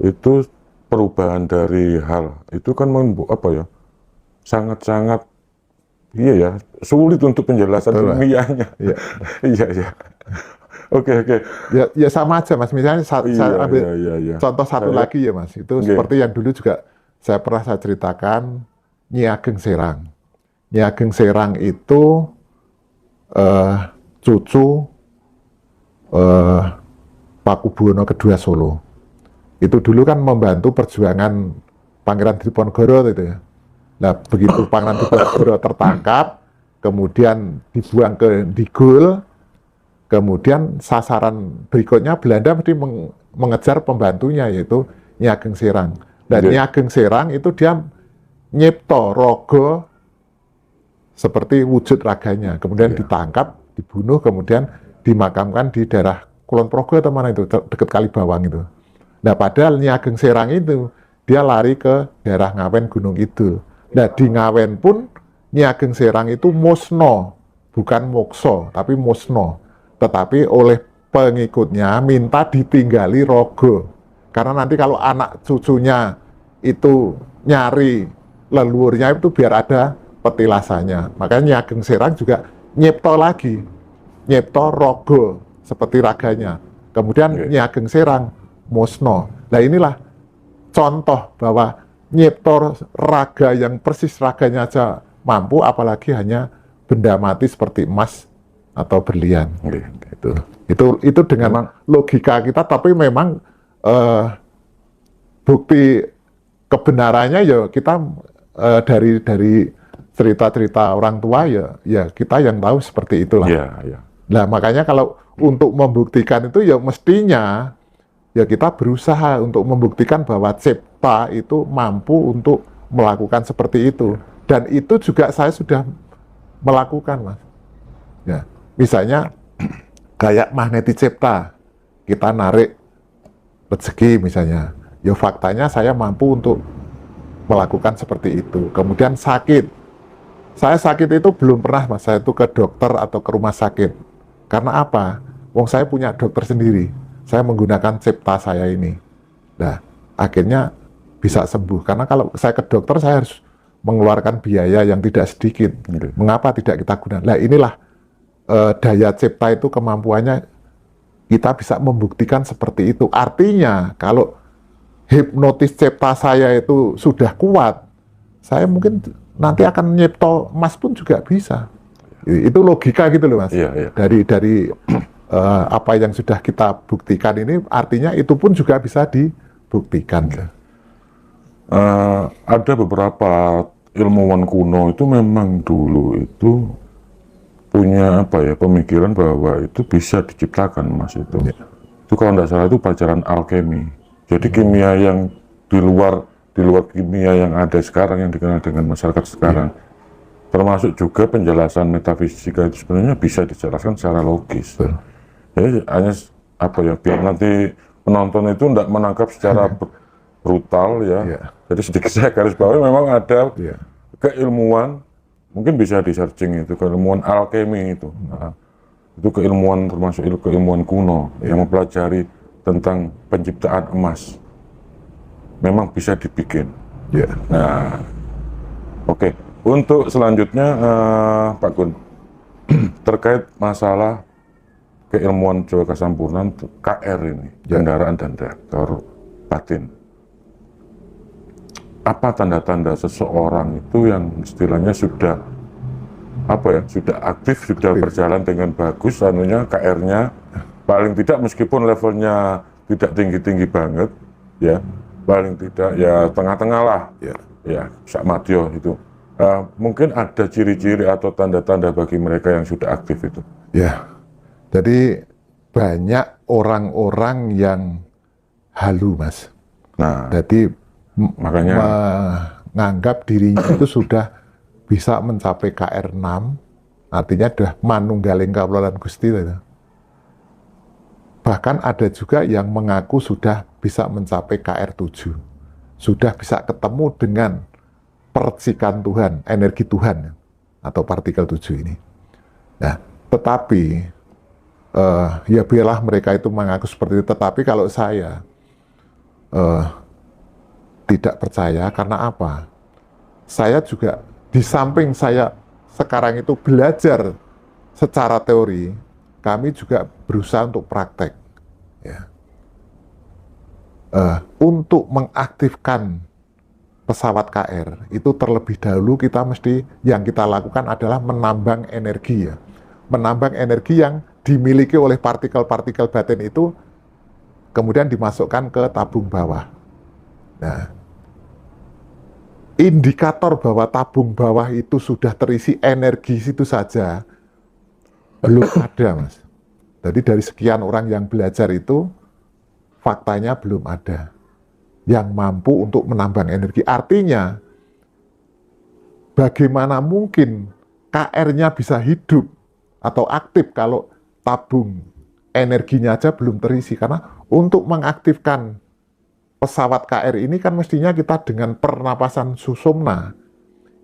itu perubahan dari hal itu kan apa ya, sangat-sangat iya ya, sulit untuk penjelasan ilmiahnya. Iya. Iya ya. Oke. Ya sama aja Mas. Misalnya saya ambil Iya. contoh satu lagi ya Mas. Itu seperti yang dulu juga saya pernah ceritakan, Nyi Ageng Serang. Nyi Ageng Serang itu cucu Pakubuwono II Solo. Itu dulu kan membantu perjuangan Pangeran Diponegoro itu ya. Nah, begitu Pangeran Diponegoro tertangkap, kemudian dibuang ke Digul, kemudian sasaran berikutnya Belanda mesti mengejar pembantunya, yaitu Nyi Ageng Serang. Dan Nyi Ageng Serang itu dia nyipto rogo seperti wujud raganya, kemudian ditangkap, dibunuh, kemudian dimakamkan di daerah Kulon Progo atau mana itu, dekat Kalibawang itu. Nah, padahal Nyi Ageng Serang itu dia lari ke daerah Ngawen Gunung Kidul. Nah, di Ngawen pun Nyi Ageng Serang itu musno, bukan mokso, tapi musno. Tetapi oleh pengikutnya minta ditinggali rogo. Karena nanti kalau anak cucunya itu nyari leluhurnya itu biar ada petilasannya. Makanya Nyi Ageng Serang juga nyipto lagi, nyipto rogo seperti raganya. Kemudian Nyi Ageng Serang musno. Nah, inilah contoh bahwa nyipto raga yang persis raganya aja mampu, apalagi hanya benda mati seperti emas atau berlian. Itu dengan logika kita, tapi memang bukti kebenarannya ya kita dari cerita-cerita orang tua ya kita yang tahu seperti itulah. Nah, makanya kalau untuk membuktikan itu ya mestinya ya kita berusaha untuk membuktikan bahwa Cipta itu mampu untuk melakukan seperti itu. Dan itu juga saya sudah melakukan, Mas. Ya, misalnya kayak Magneti Cipta, kita narik rezeki misalnya. Ya faktanya saya mampu untuk melakukan seperti itu. Kemudian sakit. Saya sakit itu belum pernah, Mas. Saya itu ke dokter atau ke rumah sakit. Karena apa? Wong saya punya dokter sendiri. Saya menggunakan Cipta saya ini. Nah, akhirnya bisa sembuh. Karena kalau saya ke dokter, saya harus mengeluarkan biaya yang tidak sedikit. Mengapa tidak kita gunakan? Nah, inilah daya Cipta itu, kemampuannya kita bisa membuktikan seperti itu. Artinya, kalau hipnotis Cipta saya itu sudah kuat, saya mungkin nanti akan nyipto emas pun juga bisa. Itu logika gitu loh, Mas. Dari apa yang sudah kita buktikan ini, artinya itu pun juga bisa dibuktikan. Ada beberapa ilmuwan kuno itu memang dulu itu punya apa ya, pemikiran bahwa itu bisa diciptakan emas itu. Itu kalau tidak salah itu pelajaran alkemi. Jadi kimia yang di luar kimia yang ada sekarang, yang dikenal dengan masyarakat sekarang. Termasuk juga penjelasan metafisika itu sebenarnya bisa dijelaskan secara logis. Jadi hanya apa ya, biar nanti penonton itu tidak menangkap secara brutal ya. Jadi sedikit saya garis bawahi, memang ada keilmuan, mungkin bisa di searching itu, keilmuan alkemi itu. Nah, itu keilmuan, termasuk keilmuan kuno yang mempelajari tentang penciptaan emas. Memang bisa dibikin. Nah, oke. Untuk selanjutnya Pak Gun, terkait masalah keilmuan Jawa Kasampurnan, KR ini, kendaraan dan reaktor batin. Apa tanda-tanda seseorang itu yang istilahnya sudah apa ya, sudah aktif, sudah berjalan dengan bagus, anunya KR-nya paling tidak meskipun levelnya tidak tinggi-tinggi banget, ya paling tidak ya tengah-tengah lah, ya Sakmadyo itu. Mungkin ada ciri-ciri atau tanda-tanda bagi mereka yang sudah aktif itu. Ya, jadi banyak orang-orang yang halu, Mas. Nah, jadi makanya menganggap dirinya itu sudah bisa mencapai KR6, artinya sudah manunggaling kawulan Gusti itu. Bahkan ada juga yang mengaku sudah bisa mencapai KR7. Sudah bisa ketemu dengan percikan Tuhan, energi Tuhan, atau partikel 7 ini. Nah, tetapi, ya biarlah mereka itu mengaku seperti itu. Tetapi kalau saya tidak percaya, karena apa? Saya juga, di samping saya sekarang itu belajar secara teori, kami juga berusaha untuk praktek. Ya. Untuk mengaktifkan pesawat KR, itu terlebih dahulu kita mesti, yang kita lakukan adalah menambang energi ya. Menambang energi yang dimiliki oleh partikel-partikel batin itu, kemudian dimasukkan ke tabung bawah. Nah, indikator bahwa tabung bawah itu sudah terisi energi situ saja, belum ada, Mas. Jadi dari sekian orang yang belajar itu, faktanya belum ada yang mampu untuk menambang energi. Artinya, bagaimana mungkin KR-nya bisa hidup atau aktif kalau tabung energinya aja belum terisi? Karena untuk mengaktifkan pesawat KR ini kan mestinya kita dengan pernapasan susumna,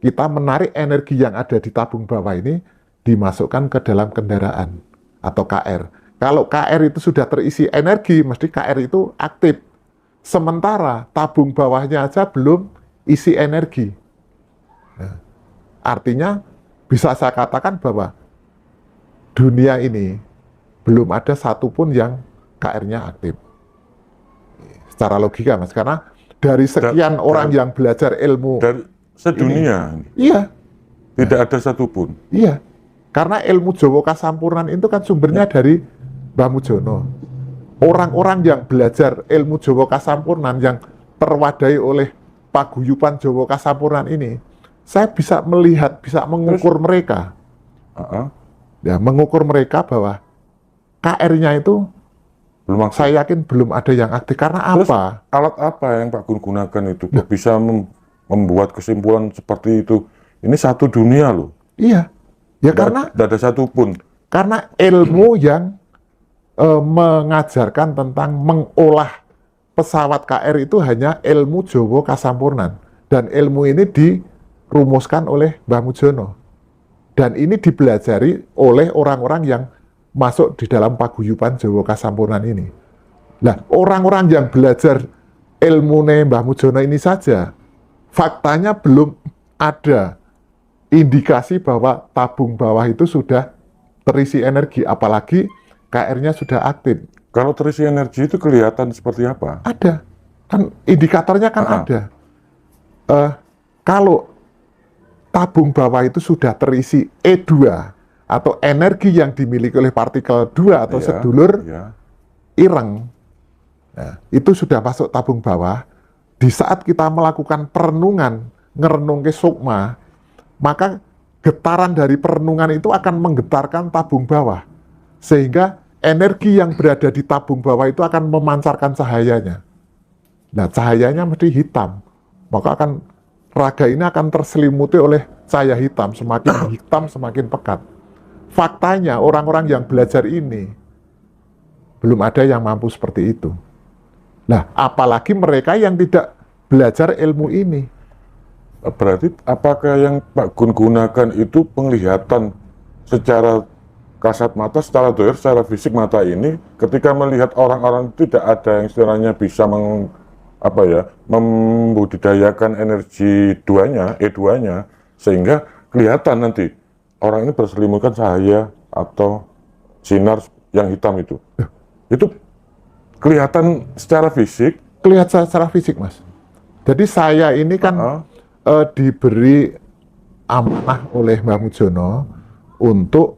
kita menarik energi yang ada di tabung bawah ini dimasukkan ke dalam kendaraan atau KR. Kalau KR itu sudah terisi energi, mesti KR itu aktif. Sementara tabung bawahnya aja belum isi energi. Nah, artinya bisa saya katakan bahwa dunia ini belum ada satupun yang KR-nya aktif. Secara logika, Mas. Karena dari sekian orang yang belajar ilmu dari sedunia ini, iya, tidak ada satupun. Iya, karena ilmu Jawa Kasampurnan itu kan sumbernya dari Mbah Mujono. Orang-orang yang belajar ilmu Jawa Kasampurnan yang terwadai oleh paguyuban Jawa Kasampurnan ini, saya bisa melihat, bisa mengukur mereka. Ya, mengukur mereka bahwa KR-nya itu belum aktif. Saya yakin belum ada yang aktif. Karena Terus, apa? alat apa yang Pak Gun gunakan itu? Kok bisa membuat kesimpulan seperti itu? Ini satu dunia loh. Iya, ya karena tidak ada satupun. Karena ilmu yang mengajarkan tentang mengolah pesawat KR itu hanya ilmu Jawa Kasampurnan. Dan ilmu ini dirumuskan oleh Mbah Mujono. Dan ini dipelajari oleh orang-orang yang masuk di dalam paguyuban Jawa Kasampurnan ini. Nah, orang-orang yang belajar ilmu Mbah Mujono ini saja, faktanya belum ada indikasi bahwa tabung bawah itu sudah terisi energi, apalagi KR-nya sudah aktif. Kalau terisi energi itu kelihatan seperti apa? Ada, kan indikatornya kan ada. Kalau tabung bawah itu sudah terisi E2 atau energi yang dimiliki oleh partikel 2 atau sedulur ireng, nah, itu sudah masuk tabung bawah. Di saat kita melakukan perenungan, ngerenung ke sukma, maka getaran dari perenungan itu akan menggetarkan tabung bawah. Sehingga energi yang berada di tabung bawah itu akan memancarkan cahayanya. Nah, cahayanya mesti hitam. Maka raga ini akan terselimuti oleh cahaya hitam. Semakin hitam, semakin pekat. Faktanya, orang-orang yang belajar ini belum ada yang mampu seperti itu. Nah, apalagi mereka yang tidak belajar ilmu ini. Berarti apakah yang Pak Gun gunakan itu penglihatan secara kasat mata, secara doer, secara fisik mata ini, ketika melihat orang-orang tidak ada yang istilahnya bisa membudidayakan energi E2-nya, sehingga kelihatan nanti orang ini berselimutkan cahaya atau sinar yang hitam itu. Itu kelihatan secara fisik? Kelihatan secara fisik, Mas. Jadi saya ini kan diberi amanah oleh Mbah Mujono untuk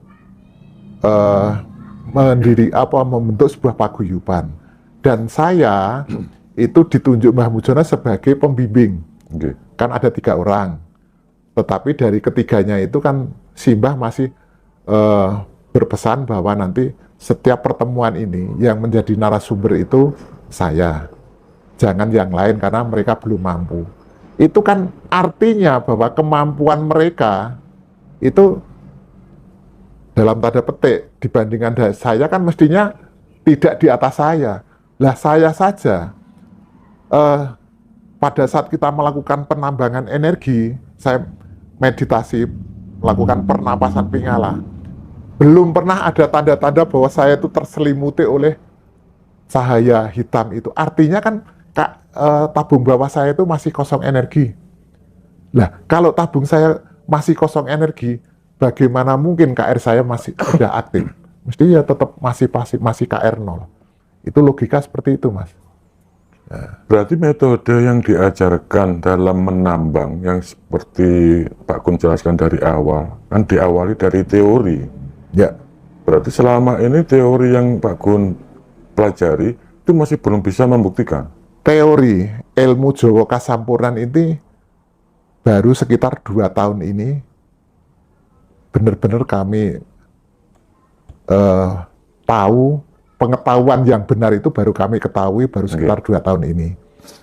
membentuk sebuah paguyuban. Dan saya itu ditunjuk Mbah Mujono sebagai pembimbing. Kan ada 3 orang. Tetapi dari ketiganya itu kan Simbah masih berpesan bahwa nanti setiap pertemuan ini yang menjadi narasumber itu saya. Jangan yang lain karena mereka belum mampu. Itu kan artinya bahwa kemampuan mereka itu dalam tanda petik dibandingkan saya kan mestinya tidak di atas saya. Lah saya saja, pada saat kita melakukan penambangan energi, saya meditasi, melakukan pernapasan pingala, belum pernah ada tanda-tanda bahwa saya itu terselimuti oleh cahaya hitam itu. Artinya kan tabung bawah saya itu masih kosong energi. Lah, kalau tabung saya masih kosong energi, bagaimana mungkin KR saya masih sudah aktif? Mesti ya tetap masih pasif, masih KR 0. Itu logika seperti itu, Mas. Berarti metode yang diajarkan dalam menambang yang seperti Pak Gun jelaskan dari awal, kan diawali dari teori. Ya, Berarti selama ini teori yang Pak Gun pelajari itu masih belum bisa membuktikan. teori ilmu Jawa Kasampurnan ini baru sekitar 2 tahun ini benar-benar kami tahu, pengetahuan yang benar itu baru kami ketahui baru sekitar 2 tahun ini.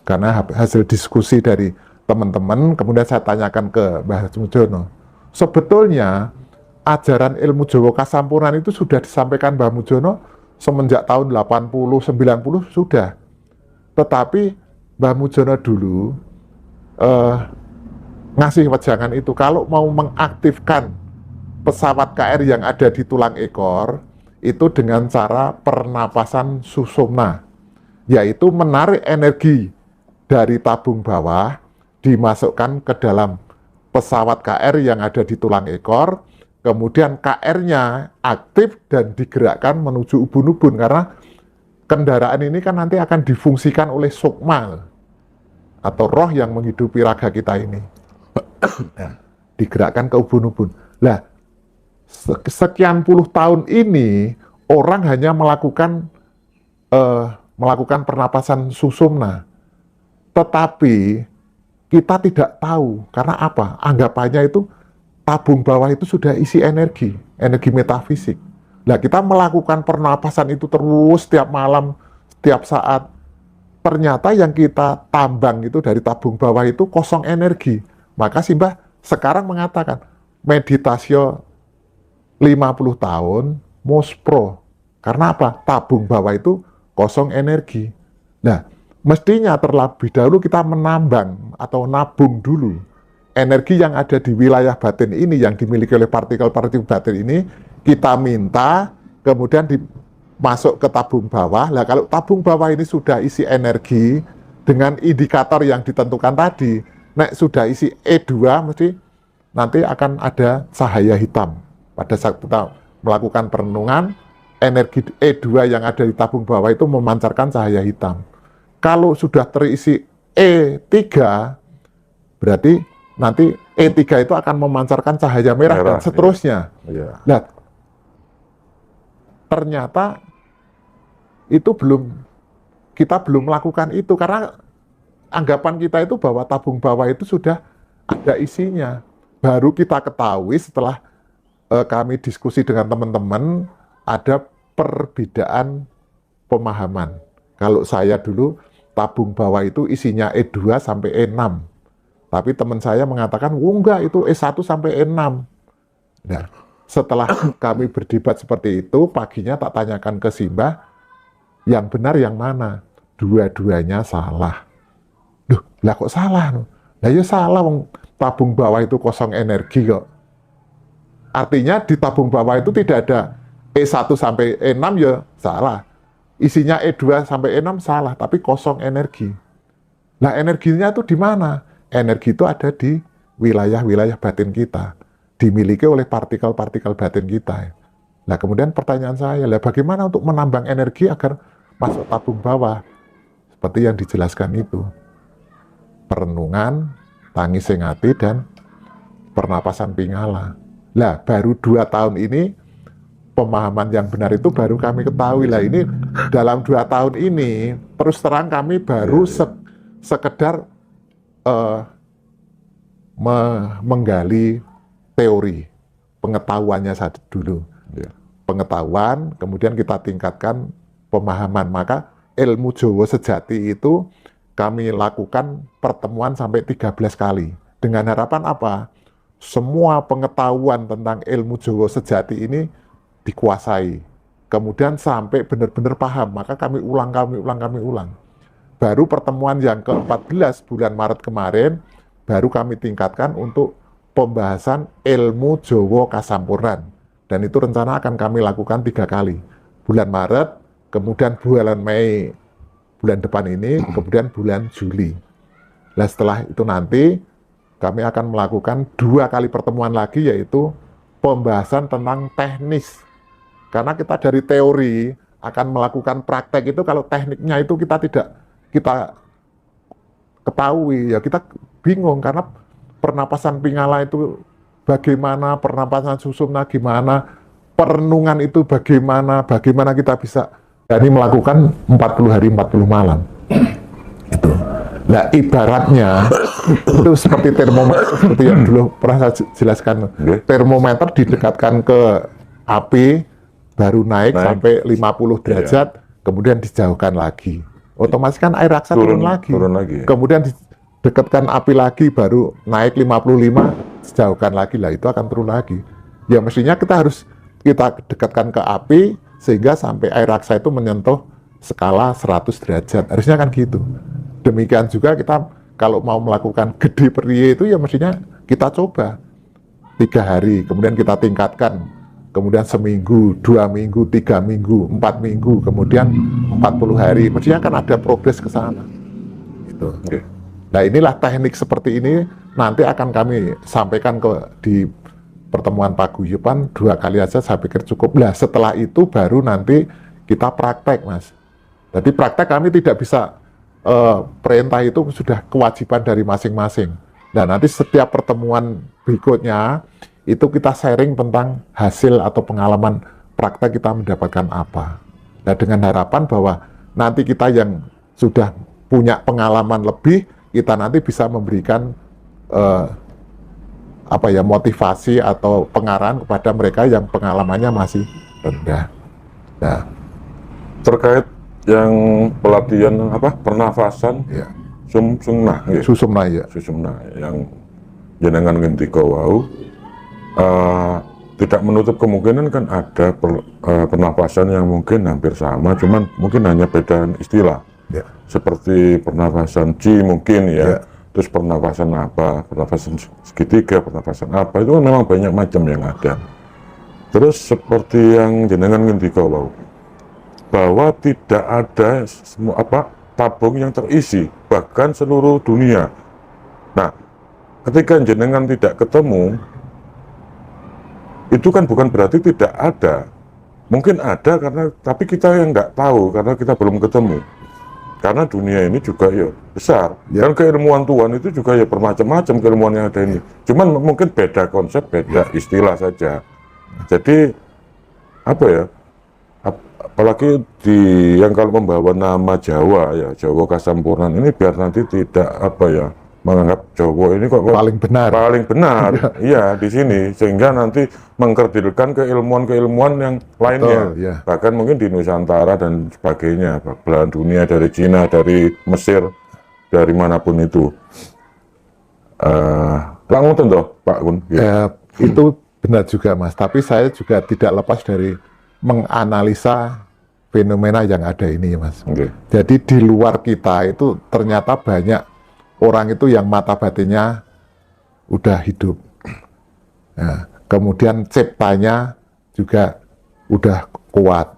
Karena hasil diskusi dari teman-teman, kemudian saya tanyakan ke Mbah Mujono. Sebetulnya ajaran ilmu Jawa Kasampurnan itu sudah disampaikan Mbah Mujono semenjak tahun 80-90 sudah. Tetapi Mbah Mujono dulu ngasih wejangan itu, kalau mau mengaktifkan pesawat KR yang ada di tulang ekor, itu dengan cara pernapasan susumna, yaitu menarik energi dari tabung bawah, dimasukkan ke dalam pesawat KR yang ada di tulang ekor, kemudian KR-nya aktif dan digerakkan menuju ubun-ubun, karena kendaraan ini kan nanti akan difungsikan oleh sukma atau roh yang menghidupi raga kita ini. Nah, digerakkan ke ubun-ubun. Lah, sekian puluh tahun ini orang hanya melakukan pernapasan susumna, tetapi kita tidak tahu karena apa? Anggapannya itu tabung bawah itu sudah isi energi metafisik. Nah, kita melakukan pernapasan itu terus setiap malam, setiap saat. Ternyata yang kita tambang itu dari tabung bawah itu kosong energi. Maka Simbah sekarang mengatakan meditasio 50 tahun mospro. Karena apa? Tabung bawah itu kosong energi. Nah, mestinya terlebih dahulu kita menambang atau nabung dulu energi yang ada di wilayah batin ini, yang dimiliki oleh partikel-partikel batin ini, kita minta kemudian masuk ke tabung bawah. Lah kalau tabung bawah ini sudah isi energi dengan indikator yang ditentukan tadi, nek sudah isi E2 mesti nanti akan ada cahaya hitam. Pada saat kita melakukan perenungan, energi E2 yang ada di tabung bawah itu memancarkan cahaya hitam. Kalau sudah terisi E3, berarti nanti E3 itu akan memancarkan cahaya merah dan seterusnya. Iya. Nah, ternyata itu kita belum melakukan itu karena anggapan kita itu bahwa tabung bawah itu sudah ada isinya. Baru kita ketahui setelah kami diskusi dengan teman-teman, ada perbedaan pemahaman. Kalau saya dulu tabung bawah itu isinya E2 sampai E6. Tapi teman saya mengatakan, enggak, itu E1 sampai E6. Nah, setelah kami berdebat seperti itu, paginya tak tanyakan ke Simbah, yang benar yang mana? Dua-duanya salah. Duh, lah kok salah? Lah ya salah, tabung bawah itu kosong energi kok. Artinya di tabung bawah itu tidak ada E1 sampai E6 ya salah. Isinya E2 sampai E6 salah, tapi kosong energi. Nah, energinya itu di mana? Energi itu ada di wilayah-wilayah batin kita, dimiliki oleh partikel-partikel batin kita. Nah, kemudian pertanyaan saya, lah bagaimana untuk menambang energi agar masuk tabung bawah? Seperti yang dijelaskan itu. Perenungan, tangis sing ati, dan pernapasan pingala. Lah, baru 2 tahun ini, pemahaman yang benar itu baru kami ketahui. Lah, ini dalam 2 tahun ini, terus terang kami baru sekedar menggali teori, pengetahuannya saja dulu. Pengetahuan, kemudian kita tingkatkan pemahaman. Maka ilmu Jawa sejati itu kami lakukan pertemuan sampai 13 kali. Dengan harapan apa? Semua pengetahuan tentang ilmu Jawa sejati ini dikuasai. kemudian sampai benar-benar paham, maka kami ulang. Baru pertemuan yang ke-14 bulan Maret kemarin, baru kami tingkatkan untuk pembahasan ilmu Jawa Kasampurnan. Dan itu rencana akan kami lakukan 3 kali. Bulan Maret, kemudian bulan Mei, bulan depan ini, kemudian bulan Juli. Nah setelah itu nanti, kami akan melakukan 2 kali pertemuan lagi, yaitu pembahasan tentang teknis. Karena kita dari teori akan melakukan praktek itu, kalau tekniknya itu kita tidak ketahui, ya kita bingung, karena pernapasan Pingala itu bagaimana, pernapasan Susumna gimana, perenungan itu bagaimana kita bisa dari melakukan 40 hari 40 malam. Itu. Nah ibaratnya itu seperti termometer, seperti yang dulu pernah saya jelaskan. Termometer didekatkan ke api, baru naik sampai 50 derajat, kemudian dijauhkan lagi. Otomatis kan air raksa turun lagi. Kemudian didekatkan api lagi, baru naik 55, dijauhkan lagi, lah itu akan turun lagi. Ya mestinya kita dekatkan ke api, sehingga sampai air raksa itu menyentuh skala 100 derajat. Harusnya kan gitu. Demikian juga kita kalau mau melakukan gede periye itu, ya mestinya kita coba 3 hari, kemudian kita tingkatkan, kemudian seminggu, 2 minggu, 3 minggu, 4 minggu, kemudian 40 hari, mestinya kan ada progres ke sana. Gitu. Nah inilah teknik seperti ini nanti akan kami sampaikan di pertemuan paguyuban 2 kali aja, saya pikir cukup. Nah setelah itu baru nanti kita praktek, Mas. Jadi praktek kami tidak bisa perintah, itu sudah kewajiban dari masing-masing. Dan nanti setiap pertemuan berikutnya itu kita sharing tentang hasil atau pengalaman praktek kita mendapatkan apa. Nah dengan harapan bahwa nanti kita yang sudah punya pengalaman lebih, kita nanti bisa memberikan motivasi atau pengarahan kepada mereka yang pengalamannya masih rendah. Nah, terkait yang pelatihan pernafasan, ya. Susumna yang jenengan ngendika wau, tidak menutup kemungkinan kan ada pernafasan yang mungkin hampir sama, cuman mungkin hanya beda istilah. Ya. Seperti pernafasan Qi mungkin ya. Terus pernafasan apa, pernafasan segitiga, pernafasan apa, itu kan memang banyak macam yang ada. Terus seperti yang jenengan ngendika wau, bahwa tidak ada tabung yang terisi, bahkan seluruh dunia. Nah, ketika jenengan tidak ketemu, itu kan bukan berarti tidak ada. Mungkin ada tapi kita yang nggak tahu karena kita belum ketemu. Karena dunia ini juga ya besar. Dan keilmuan Tuhan itu juga ya bermacam-macam keilmuan yang ada ini. Cuman mungkin beda konsep, beda istilah saja. Jadi apalagi yang kalau membawa nama Jawa ya, Jawa Kasampurnan ini, biar nanti tidak menganggap Jawa ini kok paling benar iya di sini, sehingga nanti mengkerdilkan keilmuan yang lainnya. Bahkan mungkin di Nusantara dan sebagainya, belahan dunia, dari Cina, dari Mesir, dari manapun itu. Langsung toh Pak Kun. Itu benar juga Mas, tapi saya juga tidak lepas dari menganalisa fenomena yang ada ini Mas. Jadi di luar kita itu ternyata banyak orang itu yang mata batinnya udah hidup. Nah, kemudian ciptanya juga udah kuat.